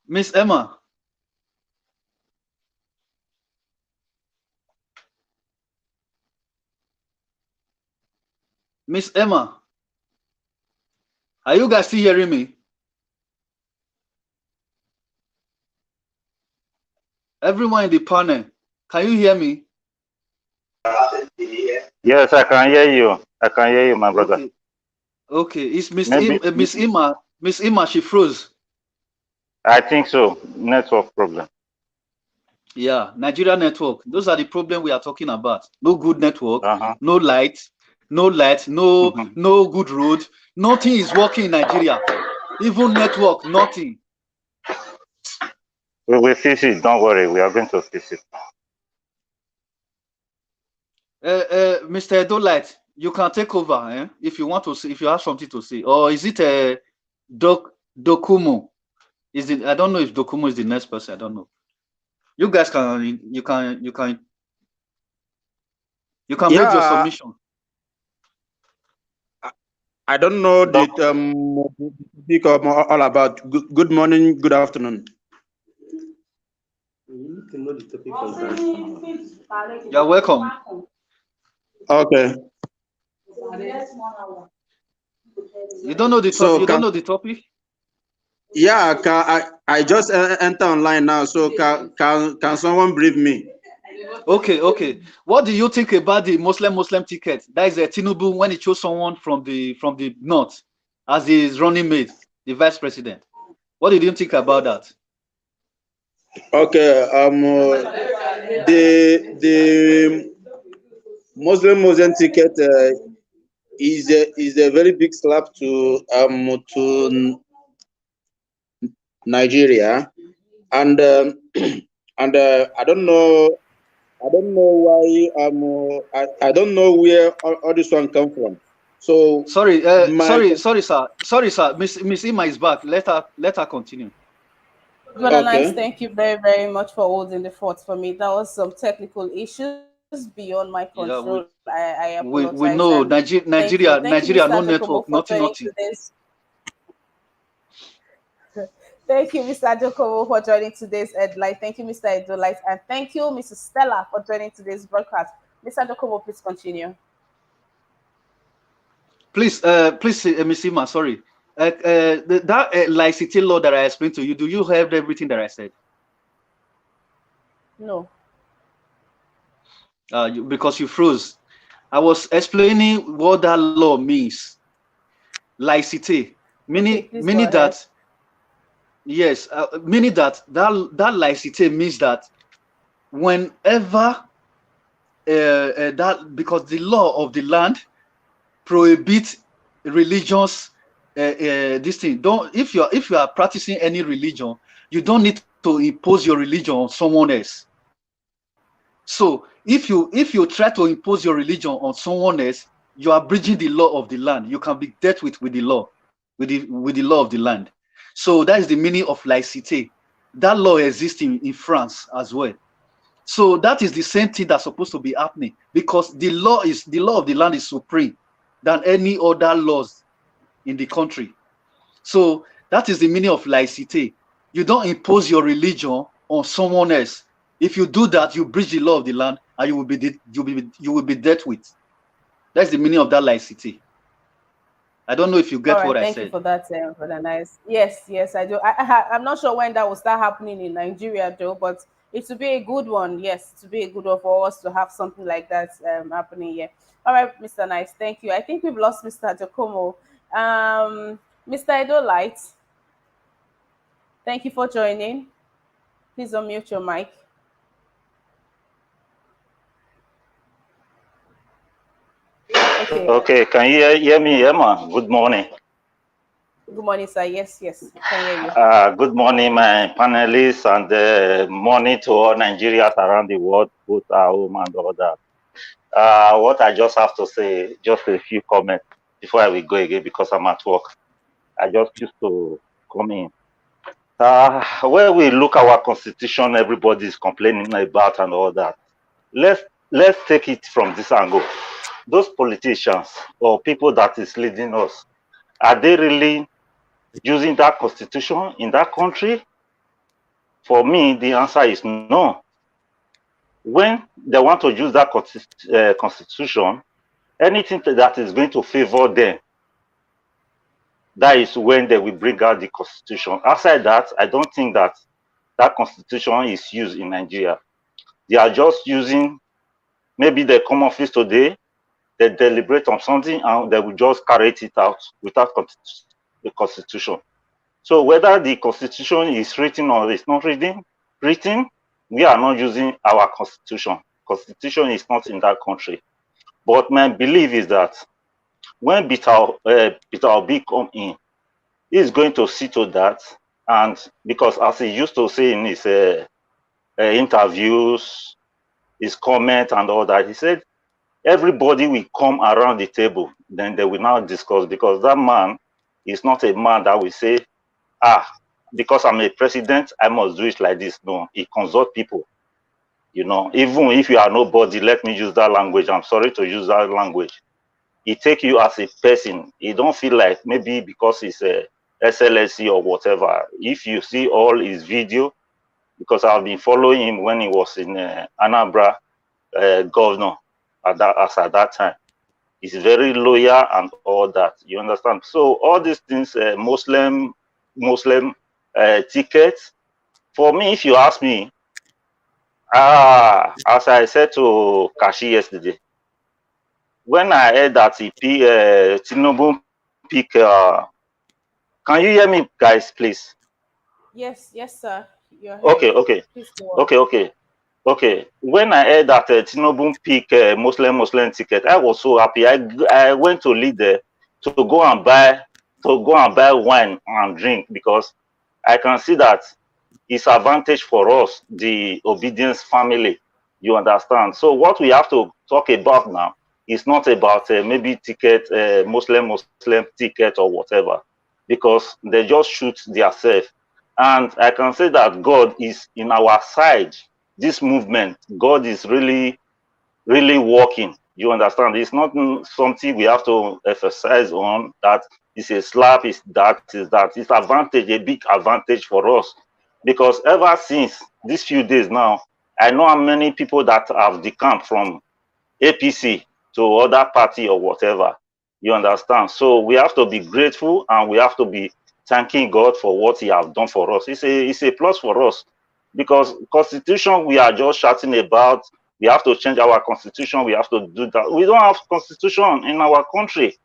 Speaker 2: Miss Emma. Miss Emma. Are you guys still hearing me? Everyone in the panel, can you hear me?
Speaker 4: Yes, I can hear you. I can hear you, my brother.
Speaker 2: Okay. It's Miss Emma. Miss Emma, she froze.
Speaker 4: I think so. Network problem.
Speaker 2: Yeah, Nigeria network. Those are the problems we are talking about. No good network, no light, no good road. Nothing is working in Nigeria. Even network, nothing.
Speaker 4: We will fix it. Don't worry. We are going to fix it.
Speaker 2: Mr. Edolight, you can take over if you want to say, if you have something to say. Or is it Dokumo? Is it? I don't know if Dokumo is the next person. I don't know. You guys can make your submission.
Speaker 3: I don't know the speak all about. Good morning, good afternoon.
Speaker 2: You're welcome.
Speaker 3: Okay.
Speaker 2: You don't know the topic. You don't know the topic.
Speaker 3: Yeah, I just enter online now. So can someone brief me?
Speaker 2: Okay. What do you think about the Muslim ticket? That is a Tinubu when he chose someone from the north as his running mate, the vice president. What did you think about that?
Speaker 3: Okay. The Muslim ticket is a very big slap to Nigeria, and I don't know. I don't know why. I don't know where all this one come from. So
Speaker 2: Sorry,
Speaker 3: my
Speaker 2: sorry, sir. Sorry, sir. Miss Ima is back. Let her continue.
Speaker 1: Brother Nice,
Speaker 3: okay.
Speaker 1: thank you very, very much for holding the fort for me. That was some technical issues beyond my control.
Speaker 2: Yeah,
Speaker 1: I apologize,
Speaker 2: we
Speaker 1: and
Speaker 2: know
Speaker 1: thank you. Thank you, Mr.
Speaker 2: Nigeria no
Speaker 1: Ajokomo, for
Speaker 2: network,
Speaker 1: joining
Speaker 2: nothing, nothing.
Speaker 1: today's. Thank you, Mr. Ajokomo, for joining today's headline. Thank you, Mr. Edolight, and thank you, Mrs. Stella, for joining today's broadcast. Mr. Ajokomo, please continue.
Speaker 2: Please, Miss Ima, sorry. That licensing law that I explained to you, do you have everything that I said?
Speaker 1: No.
Speaker 2: Because you froze. I was explaining what that law means. Licite,
Speaker 1: Okay, please go
Speaker 2: meaning
Speaker 1: ahead.
Speaker 2: that yes, meaning that licite means that whenever that because the law of the land prohibits religions this thing don't if you are practicing any religion, you don't need to impose your religion on someone else. So if you try to impose your religion on someone else, you are breaching the law of the land. You can be dealt with the law, with the law of the land. So that is the meaning of laicite. That law exists in France as well. So that is the same thing that's supposed to be happening, because the law of the land is supreme than any other laws in the country. So that is the meaning of laicite. You don't impose your religion on someone else. If you do that, you breach the law of the land, and you will be dealt with. That's the meaning of that laicite. I don't know if you
Speaker 1: All
Speaker 2: get
Speaker 1: right,
Speaker 2: what I
Speaker 1: thank you
Speaker 2: said.
Speaker 1: for that, Brother Nice. Yes, yes, I do. I'm not sure when that will start happening in Nigeria, though, but it would be a good one. Yes, to be a good one for us to have something like that happening here. All right, Mr. Nice, thank you. I think we've lost Mr. Giacomo. Mr. Edo Light, thank you for joining. Please unmute your mic. Okay.
Speaker 4: Okay, can you hear me, Emma? Good morning.
Speaker 1: Good morning, sir. Yes, yes, I can hear you.
Speaker 4: Good morning, my panelists, and morning to all Nigerians around the world, both at home and all that. What I just have to say, just a few comments before I will go again because I'm at work. I just used to come in. Where we look our constitution, everybody is complaining about and all that. Let's take it from this angle. Those politicians or people that is leading us, are they really using that constitution in that country? For me, the answer is no. When they want to use that constitution, anything that is going to favor them, that is when they will bring out the constitution. Outside that, I don't think that that constitution is used in Nigeria. They are just using, maybe they come office today, they deliberate on something, and they will just carry it out without the constitution. So whether the constitution is written or it's not written, we are not using our constitution. Constitution is not in that country. But my belief is that when Peter Obi come in, he's going to see to that. And because as he used to say in his interviews, his comment and all that, he said everybody will come around the table, then they will now discuss, because that man is not a man that will say, because I'm a president, I must do it like this. No, he consult people. Even if you are nobody, let me use that language. I'm sorry to use that language. He take you as a person. He don't feel like maybe because he's a SLSC or whatever. If you see all his video, because I've been following him when he was in Anambra governor at that time. He's very loyal and all that. You understand? So all these things, Muslim tickets. For me, if you ask me, as I said to Kashi yesterday, when I heard that Tinubu pick, can you hear me, guys, please?
Speaker 1: Yes, yes, sir. You're
Speaker 4: Okay,
Speaker 1: heard.
Speaker 4: okay,
Speaker 1: Please go on.
Speaker 4: okay, okay, okay. When I heard that Tinubu pick Muslim ticket, I was so happy. I went to lead there to go and buy wine and drink, because I can see that it's advantage for us, the obedience family. You understand? So what we have to talk about now is not about maybe ticket, Muslim ticket or whatever, because they just shoot themselves. And I can say that God is in our side. This movement, God is really working. You understand? It's not something we have to emphasize on that it's a slap, is that, is that. It's advantage, a big advantage for us. Because ever since these few days now, I know how many people that have decamped from APC to other party or whatever. You understand? So we have to be grateful and we have to be thanking God for what He has done for us. It's a plus for us because constitution we are just shouting about. We have to change our constitution. We have to do that. We don't have constitution in our country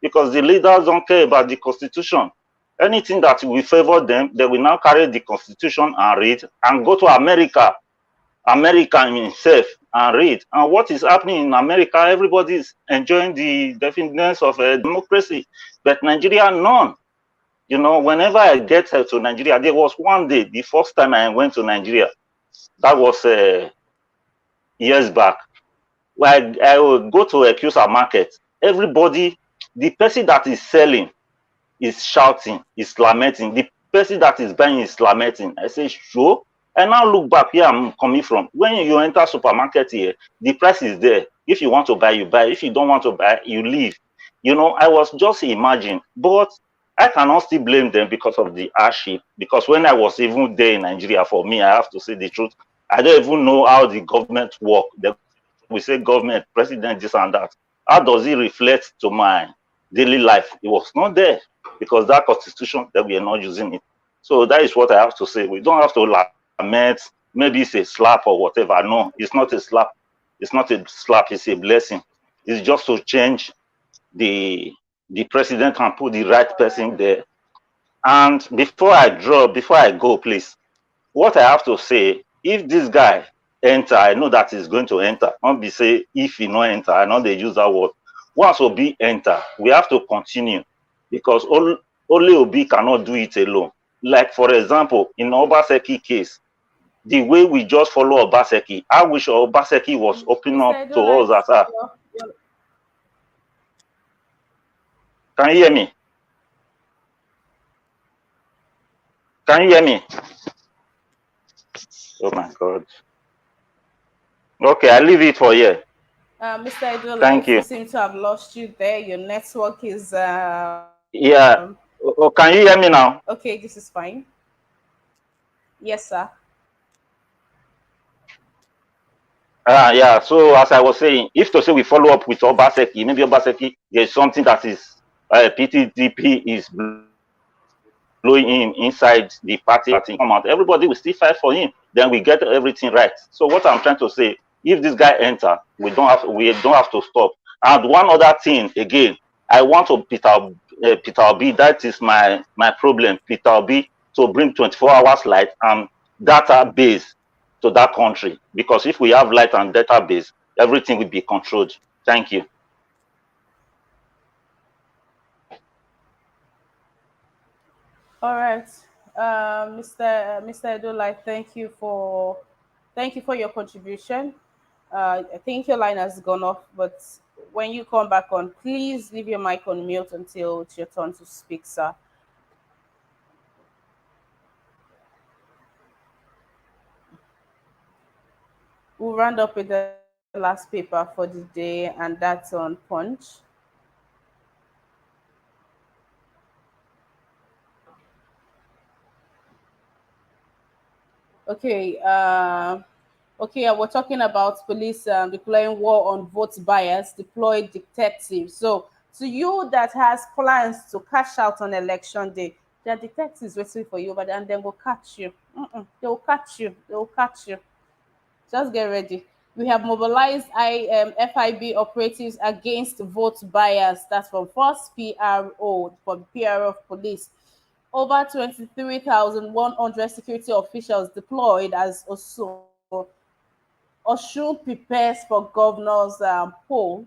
Speaker 4: because the leaders don't care about the constitution. Anything that will favor them, they will now carry the constitution and read and go to America himself and read. And what is happening in America, everybody is enjoying the definitions of a democracy, but Nigeria, none. You know, whenever I get to Nigeria, there was one day, the first time I went to Nigeria, that was years back, where I would go to a Cusa market. Everybody, the person that is selling is shouting, is lamenting. The person that is buying is lamenting. I say, sure. And now look back here I'm coming from. When you enter supermarket here, the price is there. If you want to buy, you buy. If you don't want to buy, you leave. You know, I was just imagining, but I cannot still blame them because of the hardship. Because when I was even there in Nigeria, for me, I have to say the truth, I don't even know how the government work. We say government, president, this and that. How does it reflect to my daily life? It was not there because that constitution that we are not using it. So that is what I have to say. We don't have to lament. Maybe it's a slap or whatever. No, it's not a slap. It's not a slap. It's a blessing. It's just to change the president and put the right person there. And before I go, please, what I have to say, if this guy enter, I know that he's going to enter. Not be say if he not enter, I know they use that word. Once Obi enter, we have to continue because only Obi cannot do it alone. Like for example, in Obaseki case, the way we just follow Obaseki, I wish Obaseki was opening
Speaker 1: Mr.
Speaker 4: up to
Speaker 1: Edola,
Speaker 4: us as can you hear me? Can you hear me? Oh my God. Okay, I leave it for you.
Speaker 1: Mr.
Speaker 4: Thank
Speaker 1: Idolife, we
Speaker 4: you.
Speaker 1: seem to have lost you there. Your network is
Speaker 4: Yeah. Can you hear me now?
Speaker 1: okay. This is fine. Yes, sir.
Speaker 4: Yeah. So as I was saying, if to say we follow up with Obaseki, maybe Obaseki, there's something that is PTDP is blowing in inside the party. Come out, everybody will still fight for him. Then we get everything right. So what I'm trying to say, if this guy enter, we don't have to stop. And one other thing again, I want to Peter Obi. That is my problem. Peter Obi to bring 24 hours light and database to that country because if we have light and database, everything will be controlled. Thank you.
Speaker 1: All right, Mr. Idolife, thank you for your contribution. I think your line has gone off, but when you come back on, please leave your mic on mute until it's your turn to speak, sir. We'll round up with the last paper for the day, and that's on Punch. Okay. Okay. We're talking about police deploying war on vote buyers, deploy detectives. So, to you that has plans to cash out on election day, there are detectives waiting for you over there, and then will catch you. They will catch you. They will catch you. Just get ready. We have mobilized FIB operatives against vote buyers. That's from first PRO, from PRO of police. Over 23,100 security officials deployed as Osun prepares for governor's poll.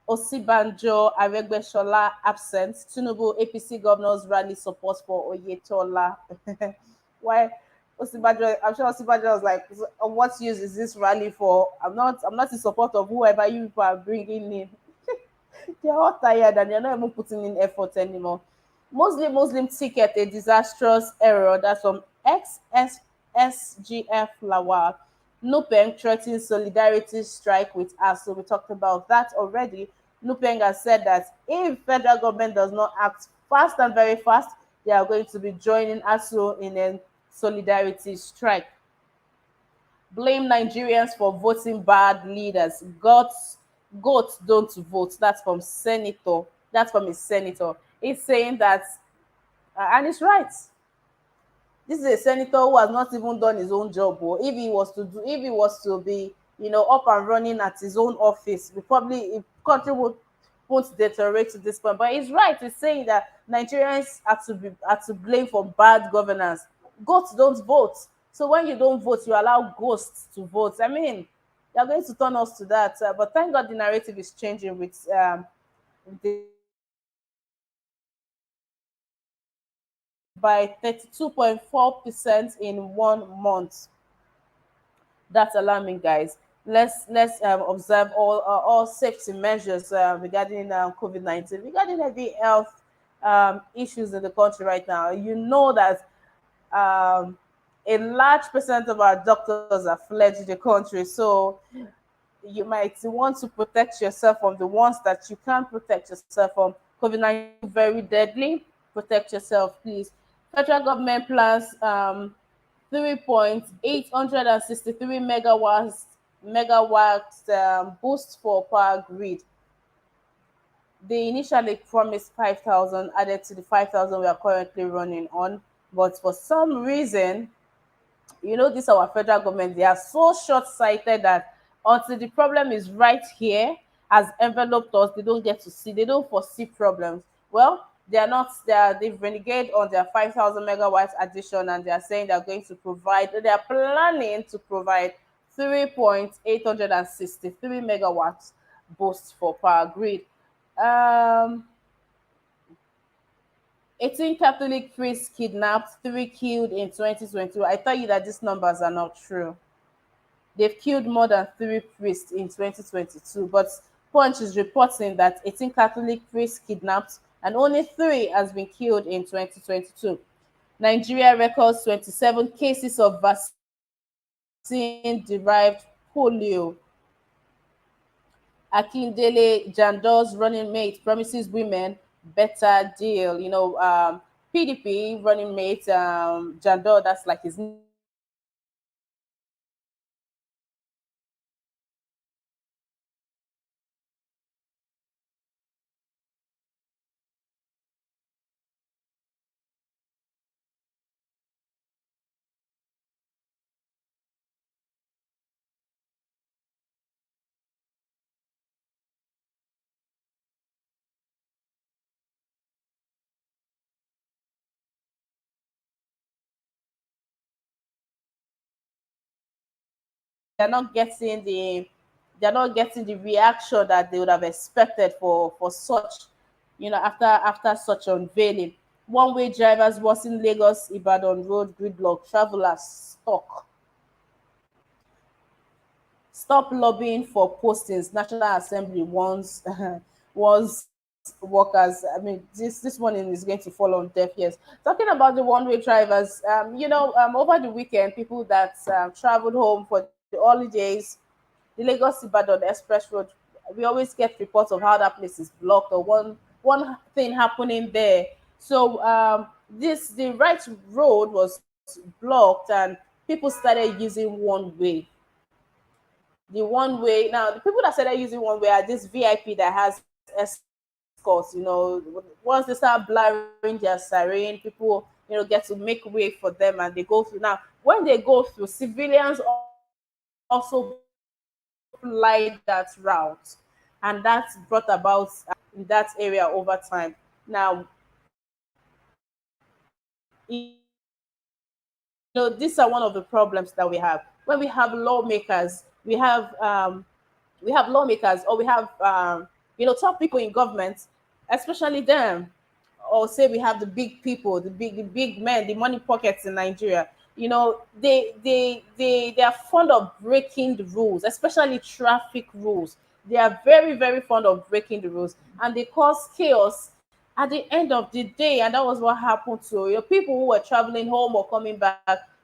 Speaker 1: Osibanjo Aregbesola absent. Tinubu APC governors rally support for Oyetola. Why? Osibajo, I'm sure Osibajo was like, "So, what use is this rally for? I'm not in support of whoever you people are bringing in." They're all tired and they're not even putting in effort anymore. Muslim ticket, a disastrous error. That's from XSSGF Lawal. Nupeng threatens solidarity strike with us. So we talked about that already. Nupeng has said that if federal government does not act fast and very fast, they are going to be joining ASU in a solidarity strike. Blame Nigerians for voting bad leaders. Goats don't vote. That's from senator. That's from a senator. He's saying that, and it's right. This is a senator who has not even done his own job. Or if he was to be, up and running at his own office, we probably the country won't deteriorate to this point. But he's right. He's saying that Nigerians are to blame for bad governance. Goats don't vote. So when you don't vote, you allow ghosts to vote. I mean, they're going to turn us to that. But thank God the narrative is changing with the by 32.4% in 1 month. That's alarming, guys. Let's observe all safety measures regarding COVID-19, regarding the health issues in the country right now. You know that um, a large percent of our doctors have fled the country, so you might want to protect yourself from the ones that you can't protect yourself from. COVID-19 very deadly. Protect yourself, please. Federal government plans 3.863 megawatts boost for power grid. They initially promised 5,000 added to the 5,000 we are currently running on, but for some reason, this our federal government, they are so short-sighted that until the problem is right here, has enveloped us, they don't foresee problems. Well, they've renegade on their 5,000 megawatts addition, and they are saying they are planning to provide 3.863 megawatts boost for power grid. um 18 Catholic priests kidnapped, 3 killed in 2022. I tell you that these numbers are not true. They've killed more than 3 priests in 2022, but Punch is reporting that 18 Catholic priests kidnapped and only 3 has been killed in 2022. Nigeria records 27 cases of vaccine-derived polio. Akindele Jandor's running mate promises women better deal. PDP running mate Jandor, that's like his nickname. They're not getting the reaction that they would have expected for such, after such unveiling. One-way drivers worsen Lagos Ibadan road gridlock, travelers stuck. Stop lobbying for postings. National Assembly wants workers. I mean, this one is going to fall on deaf ears. Talking about the one-way drivers, over the weekend, people that traveled home for the holidays, the Lagos Ibadan Express Road, we always get reports of how that place is blocked or one thing happening there. So this the right road was blocked and people started using one way. The one way now, the people that started using one way are this VIP that has escorts. Once they start blaring their siren, people get to make way for them and they go through. Now, when they go through, civilians also ply that route, and that's brought about in that area over time. Now, these are one of the problems that we have when we have lawmakers. We have lawmakers, or we have top people in government, especially them, or say we have the big people, the big men, the money pockets in Nigeria. they are fond of breaking the rules, especially traffic rules. They are very, very fond of breaking the rules, and they cause chaos at the end of the day. And that was what happened to people who were traveling home or coming back.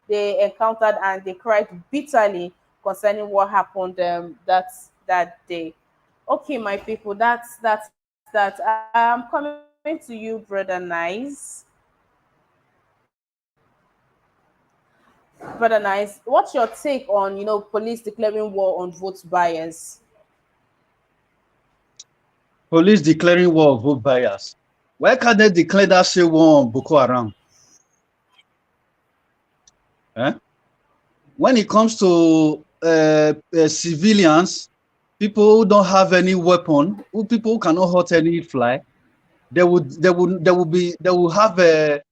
Speaker 1: They encountered and they cried bitterly concerning what happened that day. Okay, my people, that's that. I'm coming to you, brother Nice. Brother Nice, what's your take on police declaring war on vote buyers?
Speaker 2: Police declaring war of vote buyers. Why can't they declare that same war on Boko Haram? Eh? When it comes to civilians, people who don't have any weapon, people who cannot hurt any fly, they will have a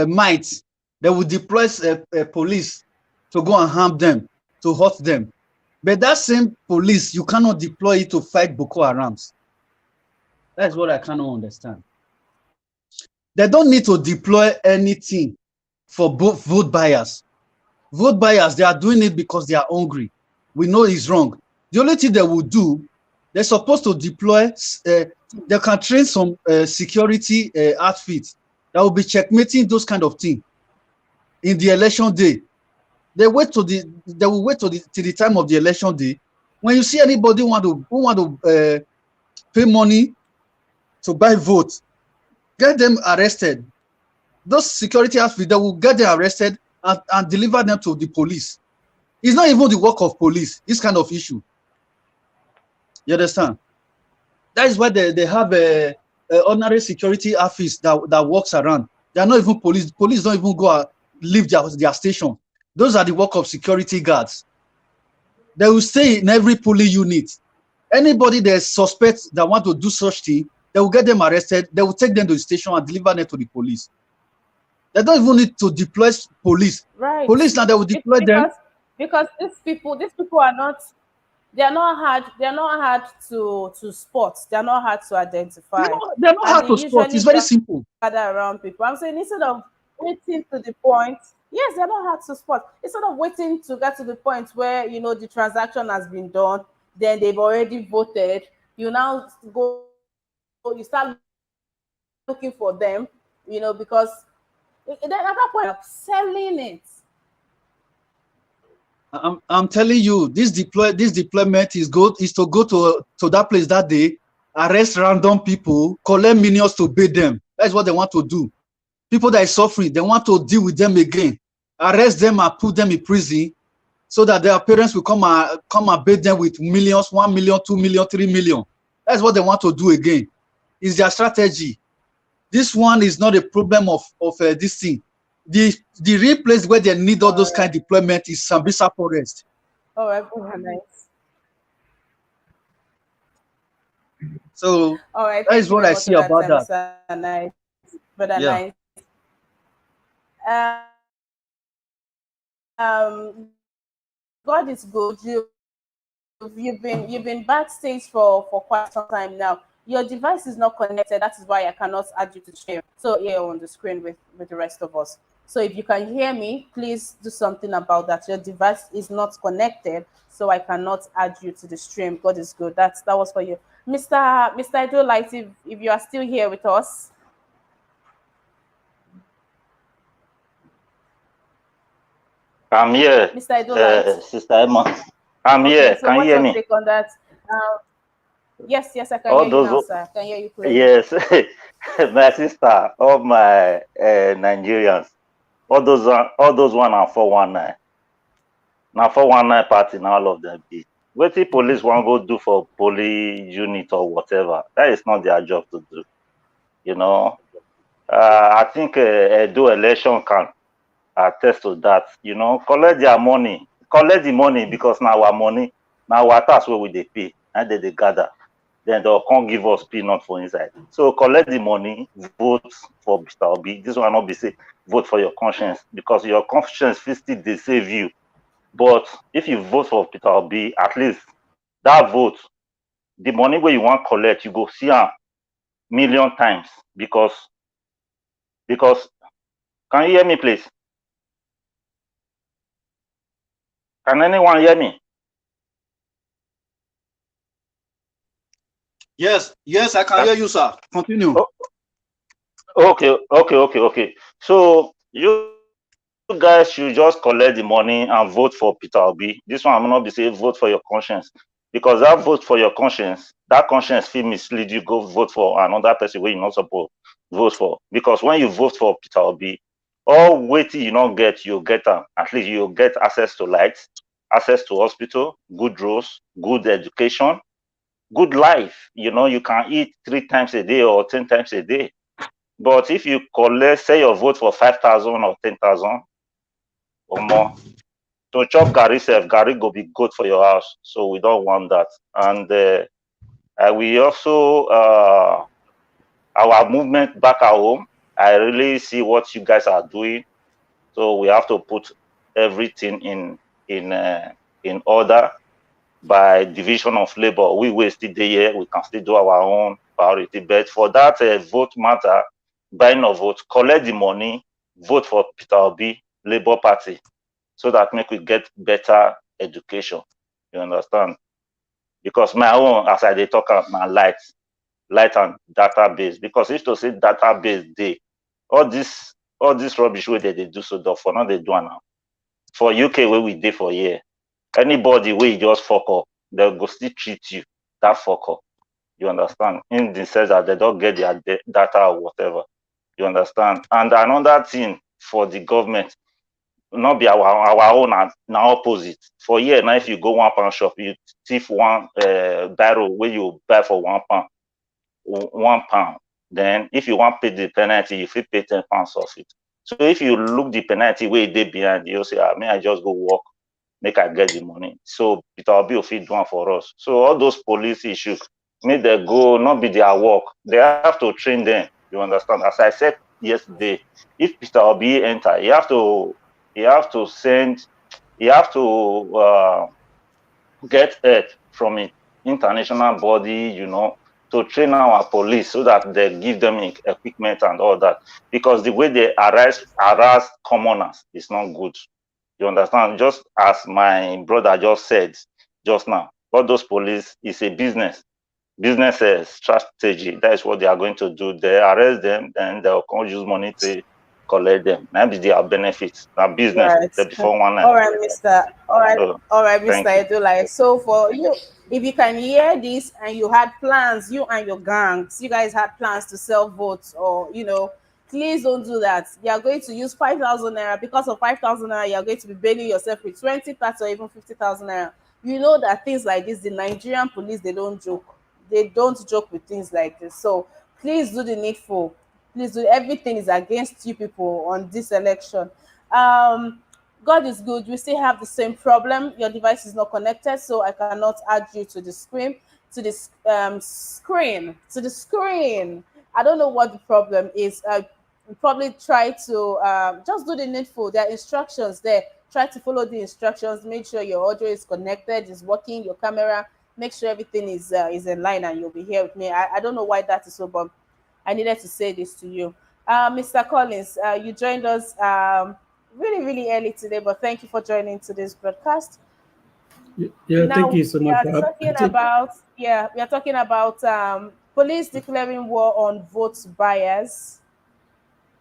Speaker 2: might. They will deploy a police to go and harm them, to hurt them. But that same police, you cannot deploy it to fight Boko Harams. That's what I cannot understand. They don't need to deploy anything for vote buyers. Vote buyers, they are doing it because they are hungry. We know it's wrong. The only thing they will do, they're supposed to deploy, they can train some security outfits that will be checkmating those kind of things in the election day. They will wait till the time of the election day. When you see anybody who want to pay money to buy votes, get them arrested. Those security outfits, they will get them arrested and deliver them to the police. It's not even the work of police, this kind of issue. You understand? That is why they have a ordinary security office that works around. They are not even police. Police don't even go and leave their station. Those are the work of security guards. They will stay in every polling unit. Anybody that suspects that want to do such thing, they will get them arrested. They will take them to the station and deliver them to the police. They don't even need to deploy police.
Speaker 1: Right.
Speaker 2: Police now, they will deploy them.
Speaker 1: Because these people are not, they're not hard to spot. They're not hard to identify.
Speaker 2: They're not
Speaker 1: And
Speaker 2: hard
Speaker 1: they
Speaker 2: to spot.
Speaker 1: usually
Speaker 2: It's very simple.
Speaker 1: gather around people. I'm saying instead of waiting to the point, yes, they're not hard to spot. Instead of waiting to get to the point where the transaction has been done, then they've already voted. You now you start looking for them, because then at that point, you're selling it.
Speaker 2: I'm telling you, this deployment is to go to that place that day, arrest random people, collect millions to pay them. That's what they want to do. People that are suffering, they want to deal with them again, arrest them and put them in prison, so that their parents will come and pay them with millions, 1 million, 2 million, 3 million. That's what they want to do again. It's their strategy. This one is not a problem of this thing. The real place where they need all those kind of deployment is Sambisa Forest.
Speaker 1: Oh, nice.
Speaker 2: So
Speaker 1: All right,
Speaker 2: that is what I see about that.
Speaker 1: Mr. Nice, brother
Speaker 2: Yeah.
Speaker 1: Nice. God is good. You've been backstage for quite some time now. Your device is not connected. That is why I cannot add you to share. So here on the screen with the rest of us. So if you can hear me, please do something about that. Your device is not connected, so I cannot add you to the stream. God is good. That was for you, Mr. Idolight. If you are still here with us.
Speaker 4: I'm here,
Speaker 1: Mr. Idolight.
Speaker 4: Sister Emma. I'm here.
Speaker 1: So
Speaker 4: Can you
Speaker 1: what's
Speaker 4: hear
Speaker 1: your
Speaker 4: me?
Speaker 1: take on that? Yes, I can
Speaker 4: All
Speaker 1: hear you
Speaker 4: those,
Speaker 1: now, sir. I can hear you clearly.
Speaker 4: yes, my sister, all my Nigerians, all those one are 419. Now 419 party, now all of them be. What the police want go do for police unit or whatever? That is not their job to do. I think do election can attest to that. Collect their money, collect the money because now our money, now our tax where we they pay, and they gather. Then they'll come give us peanut for inside. So collect the money, vote for Mr. Obi. This one not be say vote for your conscience because your conscience will still they save you. But if you vote for Peter Obi, at least that vote, the money where you want collect, you go see a million times because can you hear me, please? Can anyone hear me?
Speaker 2: Yes, I can hear you, sir. Continue.
Speaker 4: Oh, okay. So you guys should just collect the money and vote for Peter Obi. This one will not be say vote for your conscience, because that vote for your conscience, that conscience feel mislead you. Go vote for another person where you not supposed vote for. Because when you vote for Peter Obi, all waiting you not get, you get them. At least you get access to lights, access to hospital, good roads, good education, good life. You can eat 3 times a day or 10 times a day. But if you collect, say your vote for 5,000 or 10,000 or more, to chop garri sef, garri go be good for your house. So we don't want that. And we also our movement back at home. I really see what you guys are doing. So we have to put everything in order by division of labor. We still dey here. We can still do our own priority. But for that vote matter, buying of vote, collect the money, vote for Peter Obi, Labour Party, so that make we get better education. You understand? Because my own, as I dey talk am, na light and database. Because if to say database dey, all this rubbish wey dem dey do so for no dey do am now. For UK wey we dey for here, anybody wey you just fuck up, dem go still treat you that fuck up. You understand? In the sense that they don't get their data or whatever. You understand? And another thing for the government, not be our own na opposite. For here now, if you go £1 shop, you thief one barrel where you buy for £1, £1. Then if you want pay the penalty, you fit pay £10 of it. So if you look the penalty where they behind, you say, may I just go work, make I get the money. So Peter Obi fit do one for us. So all those police issues, make them go, not be their work. They have to train them. You understand? As I said yesterday, if Peter Obi enter, he have to send, he have to get help from an international body, to train our police so that they give them equipment and all that. Because the way they harass commoners is not good. You understand? Just as my brother just said just now, all those police is a business strategy. That is what they are going to do. They arrest them, then they'll come use money to collect them. Maybe they are benefits. Now business,
Speaker 1: Right.
Speaker 4: the before one night.
Speaker 1: All right, Mr.
Speaker 4: So
Speaker 1: All right, Mr.
Speaker 4: thank you.
Speaker 1: Edulai. So for you, if you can hear this and you had plans, you and your gangs, you guys had plans to sell votes, or please don't do that. You are going to use 5,000 naira. Because of 5,000 naira, you are going to be bailing yourself with 20, 30, or even 50,000 naira. You know that things like this, the Nigerian police, they don't joke. They don't joke with things like this. So please do the needful. Please do. Everything is against you people on this election. um God is good. We still have the same problem. Your device is not connected, so I cannot add you to the screen, to the screen. I don't know what the problem is. Probably try to just do the needful. There are instructions there. Try to follow the instructions. Make sure your audio is connected, is working, your camera. Make sure everything is in line, and you'll be here with me. I don't know why that is so, but I needed to say this to you. Mr. Collins, you joined us really, really early today, but thank you for joining today's broadcast.
Speaker 5: Yeah, thank
Speaker 1: Now
Speaker 5: you so much for
Speaker 1: we are talking about police declaring war on vote buyers,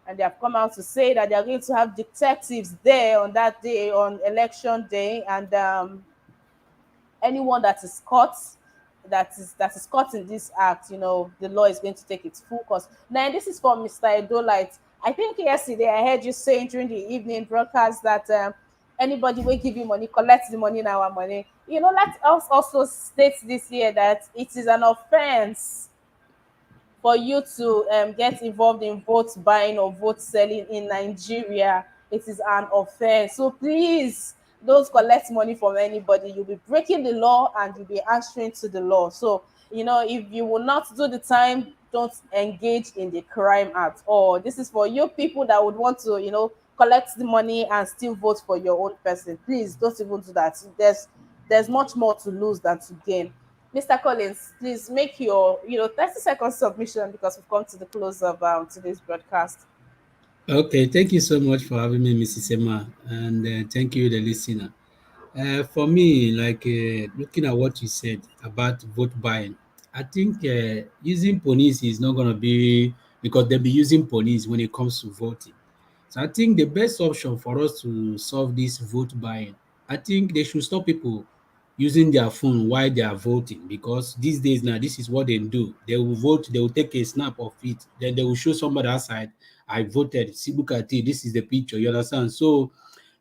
Speaker 1: and they have come out to say that they are going to have detectives there on that day, on election day, and anyone that is caught in this act, the law is going to take its full course. Now, this is for Mr. Edolite. I think yesterday I heard you saying during the evening broadcast that anybody will give you money, collect the money in our money. Let us also state this year that it is an offense for you to get involved in vote buying or vote selling in Nigeria. It is an offense. So please don't collect money from anybody. You'll be breaking the law and you'll be answering to the law. So, if you will not do the time, don't engage in the crime at all. This is for you people that would want to, collect the money and still vote for your own person. Please don't even do that. There's much more to lose than to gain. Mr. Collins, please make your 30-second submission because we've come to the close of today's broadcast.
Speaker 5: Okay, thank you so much for having me, Mrs. Emma, and thank you, the listener. For me, like looking at what you said about vote buying, I think using police is not going to be because they'll be using police when it comes to voting. So I think the best option for us to solve this vote buying, I think they should stop people using their phone while they are voting because these days now this is what they do. They will vote, they will take a snap of it, then they will show somebody outside, I voted, see look at it, this is the picture, you understand? So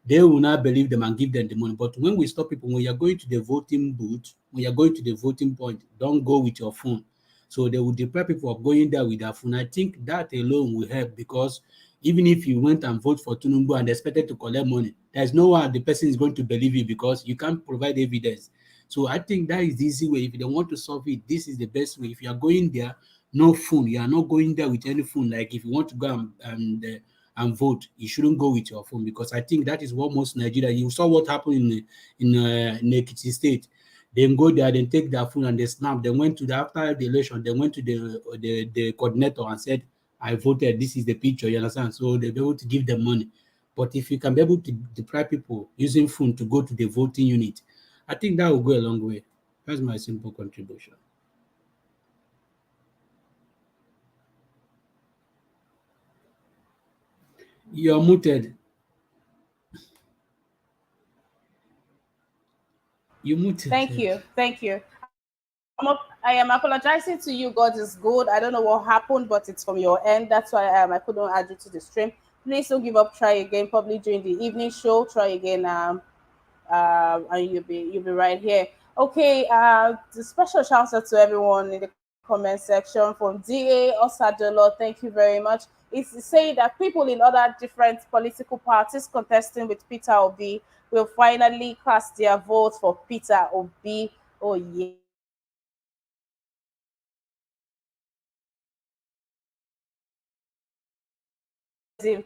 Speaker 5: they will not believe them and give them the money. But when we stop people, when you're going to the voting booth, when you're going to the voting point, don't go with your phone. So they will deprive people of going there with their phone. I think that alone will help because even if you went and vote for Tunumbu and expected to collect money, there's no way the person is going to believe you because you can't provide evidence. So I think that is the easy way. If they want to solve it, this is the best way. If you are going there, no phone. You are not going there with any phone. Like if you want to go and vote, you shouldn't go with your phone because I think that is what most Nigeria. You saw what happened in Ekiti State. Then go there, then take their phone and they snap. They went to the after the election. They went to the coordinator and said, "I voted. This is the picture." You understand? So they'll be able to give them money. But if you can be able to deprive people using phone to go to the voting unit, I think that will go a long way. That's my simple contribution. You're muted. You
Speaker 1: Thank
Speaker 5: muted.
Speaker 1: you. Thank you. I am apologizing to you. God is good. I don't know what happened, but it's from your end. That's why I couldn't add you to the stream. Please don't give up. Try again. Probably during the evening show. Try again. And you'll be right here. Okay. The special shout out to everyone in the comment section from DA Osadolo. Thank you very much. It's saying that people in other different political parties contesting with Peter Obi will finally cast their votes for Peter Obi. Oh yes,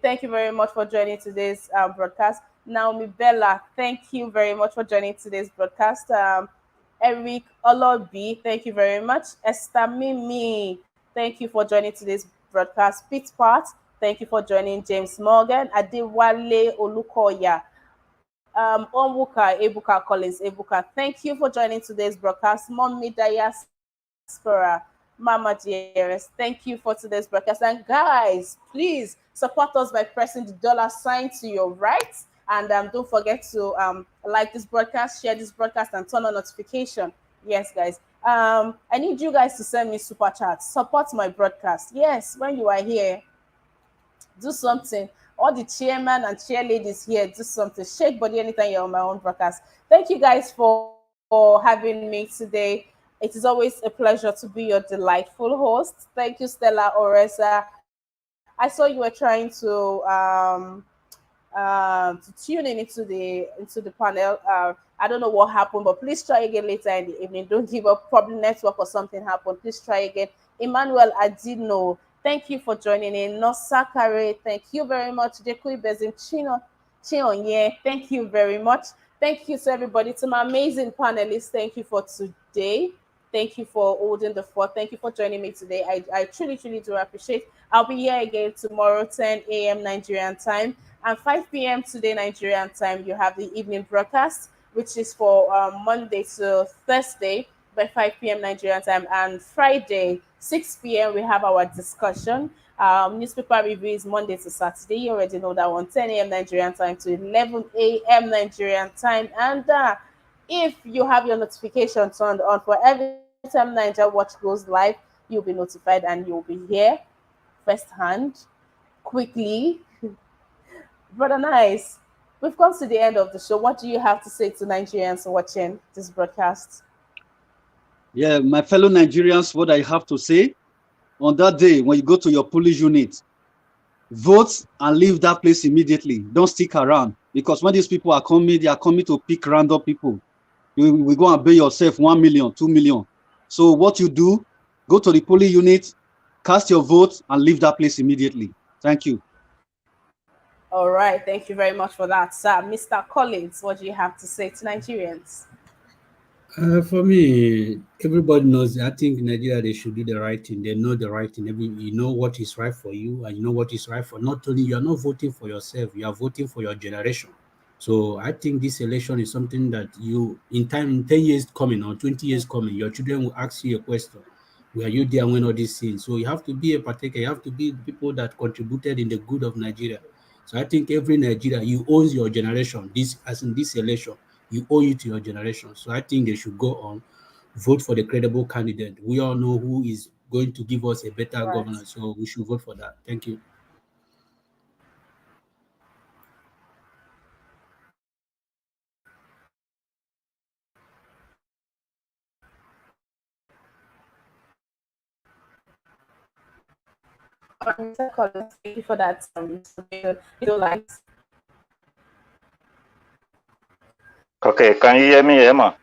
Speaker 1: thank you very much for joining today's broadcast. Naomi Bella, thank you very much for joining today's broadcast. Eric Olobi, thank you very much. Esther Mimi, thank you for joining today's broadcast. Pete Part, thank you for joining. James Morgan, Adewale Olukoya, Onwuka Ebuka Collins Ebuka, thank you for joining today's broadcast. Mommy Diaspora, Mama Dearest, thank you for today's broadcast. And guys, please support us by pressing the dollar sign to your right. And don't forget to like this broadcast, share this broadcast, and turn on notification. Yes, guys. I need you guys to send me super chats. Support my broadcast. Yes, when you are here, do something. All the chairman and cheerleaders here, do something. Shake body anytime you're on my own broadcast. Thank you guys for having me today. It is always a pleasure to be your delightful host. Thank you, Stella Oresa. I saw you were trying to tune in into the panel. I don't know what happened, but please try again later in the evening. Don't give up. Probably network or something happened. Please try again. Emmanuel Adino, thank you for joining in. Nosakare, thank you very much. Dekui Bezin Chionye, thank you very much. Thank you to everybody, to my amazing panelists. Thank you for today. Thank you for holding the fort. Thank you for joining me today. I truly, truly do appreciate. I'll be here again tomorrow, 10 a.m. Nigerian time, and 5 p.m. today Nigerian time. You have the evening broadcast, which is for Monday to Thursday by 5 p.m. Nigerian time, and Friday 6 p.m. we have our discussion. Newspaper review is Monday to Saturday. You already know that one. 10 a.m. Nigerian time to 11 a.m. Nigerian time. And if you have your notification turned on for every time Niger Watch goes live, you'll be notified and you'll be here firsthand, quickly. Brother Nice, we've come to the end of the show. What do you have to say to Nigerians watching this broadcast?
Speaker 2: Yeah, my fellow Nigerians, what I have to say on that day when you go to your police unit, vote and leave that place immediately. Don't stick around because when these people are coming, they are coming to pick random people. You will go and pay yourself 1 million, 2 million. So what you do, go to the polling unit, cast your vote, and leave that place immediately. Thank you.
Speaker 1: All right, thank you very much for that, sir. Mr. Collins, what do you have to say to Nigerians?
Speaker 5: For me, everybody knows. I think in Nigeria they should do the right thing. They know the right thing. You know what is right for you, and you know what is right for not only you are not voting for yourself. You are voting for your generation. So I think this election is something that you, in time, in 10 years coming or 20 years coming, your children will ask you a question. Were you there when all these things? So you have to be a partaker. You have to be the people that contributed in the good of Nigeria. So I think every Nigeria, you owe your generation. This, as in this election, you owe it to your generation. So I think they should go on, vote for the credible candidate. We all know who is going to give us a better
Speaker 1: Right.
Speaker 5: governance. So we should vote for that. Thank you.
Speaker 1: Mr. Collins, thank you for that submission. Light.
Speaker 4: Okay, can you hear me, Emma?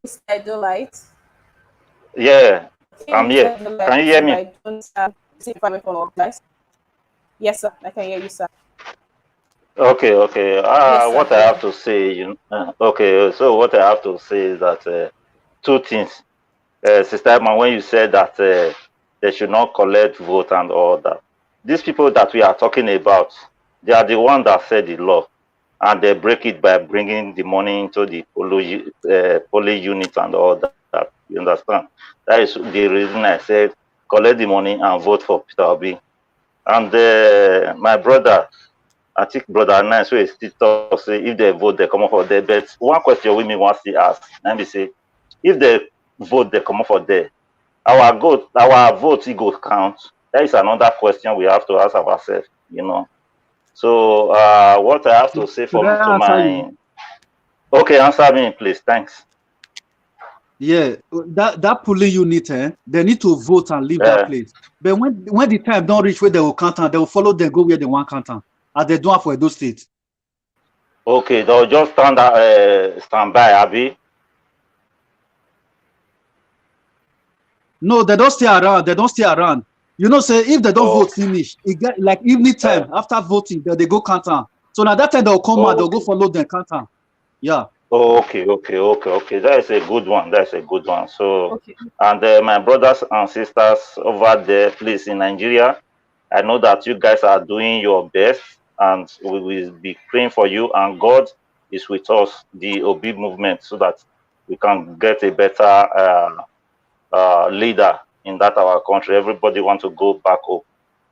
Speaker 1: Mr. Light.
Speaker 4: Yeah,
Speaker 1: Okay,
Speaker 4: I'm here.
Speaker 1: Mr.
Speaker 4: Can you
Speaker 1: Light,
Speaker 4: hear
Speaker 1: so
Speaker 4: me?
Speaker 1: I don't see if I from guys. Yes, sir. I can hear you, sir.
Speaker 4: Okay, okay.
Speaker 1: Yes, sir.
Speaker 4: What I
Speaker 1: Yeah.
Speaker 4: have to say, okay. So what I have to say is that two things. Sister Emma, when you said that they should not collect vote and all that, these people that we are talking about, they are the ones that set the law, and they break it by bringing the money into the polling unit and all that. You understand? That is the reason I said collect the money and vote for Peter Obi. And my brother, I think brother Nice wey still talk say if they vote they come up for there. But one question we me want to ask, let me say, if they vote they come up for there, our vote it go count. That is another question we have to ask ourselves. So what I have to say
Speaker 2: Should
Speaker 4: from
Speaker 2: I
Speaker 4: to
Speaker 2: answer you?
Speaker 4: my okay, answer me please. Thanks.
Speaker 2: Yeah, that polling unit, they need to vote and leave that
Speaker 4: Uh,
Speaker 2: place. But when the time don't reach where they will count on, they will follow them, go where they want count on, as they do it for Edo State.
Speaker 4: okay, they'll just stand by, Abby.
Speaker 2: No, they don't stay around. They don't stay around. You know, say if they don't vote
Speaker 4: Okay.
Speaker 2: finish, it get like evening
Speaker 4: Uh,
Speaker 2: time after voting, they go count on. So now that time they'll come out, they'll go
Speaker 4: okay.
Speaker 2: follow them count on. Yeah.
Speaker 4: Okay. That is a good one. That's a good one. So,
Speaker 1: Okay.
Speaker 4: and my brothers and sisters over there, please, in Nigeria, I know that you guys are doing your best, and we will be praying for you. And God is with us, the OB movement, so that we can get a better leader in that our country. Everybody want to go back home.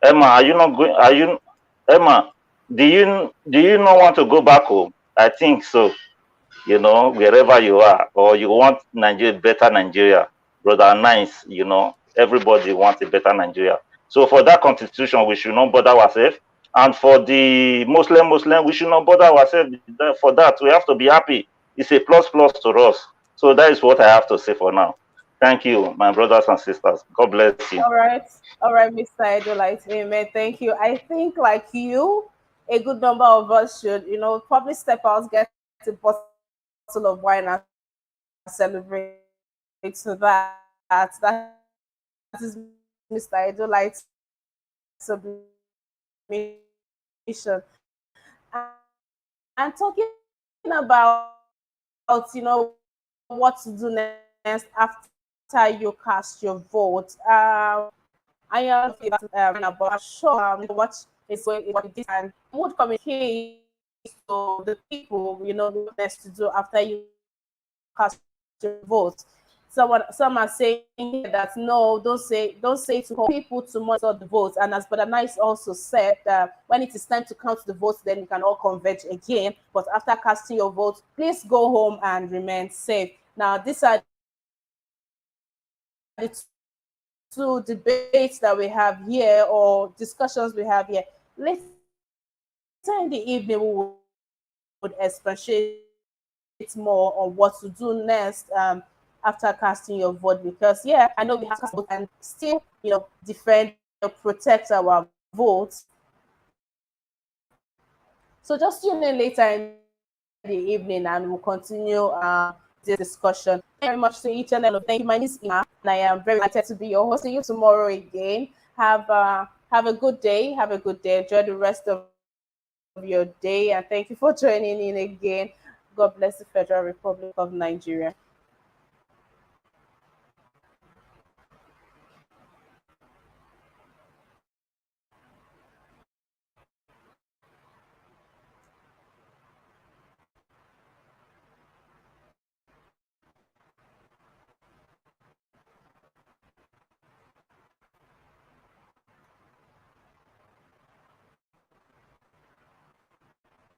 Speaker 4: Emma, are you not going? Are you, Emma? Do you not want to go back home? I think so, wherever you are, or you want Nigeria, better Nigeria, brother Nice, everybody wants a better Nigeria. So for that constitution, we should not bother ourselves. And for the Muslim, we should not bother ourselves. For that, we have to be happy. It's a plus plus to us. So that is what I have to say for now. Thank you, my brothers and sisters. God bless you.
Speaker 1: All right, Mr. Idolite. Amen. Thank you. I think, like you, a good number of us should, probably step out, get a bottle of wine, and celebrate. So that is Mr. Idolite's submission. And talking about, what to do next after you cast your vote. I am about sure what is going what this and would communicate to the people, what next to do after you cast your vote. Some are saying that no, don't say to people to monitor the votes. And as Brother Nice also said, when it is time to count the votes, then you can all converge again. But after casting your vote, please go home and remain safe. Now, these are the two debates that we have here or discussions we have here. Later in the evening, we would expatiate more on what to do next after casting your vote. Because I know we have to vote and still, defend or protect our votes. So just tune in later in the evening and we'll continue this discussion. Thank you very much to each and every. Thank you. My name is Ima, and I am very excited to be your host. See you tomorrow again. Have a good day. Have a good day. Enjoy the rest of your day, and thank you for joining in again. God bless the Federal Republic of Nigeria.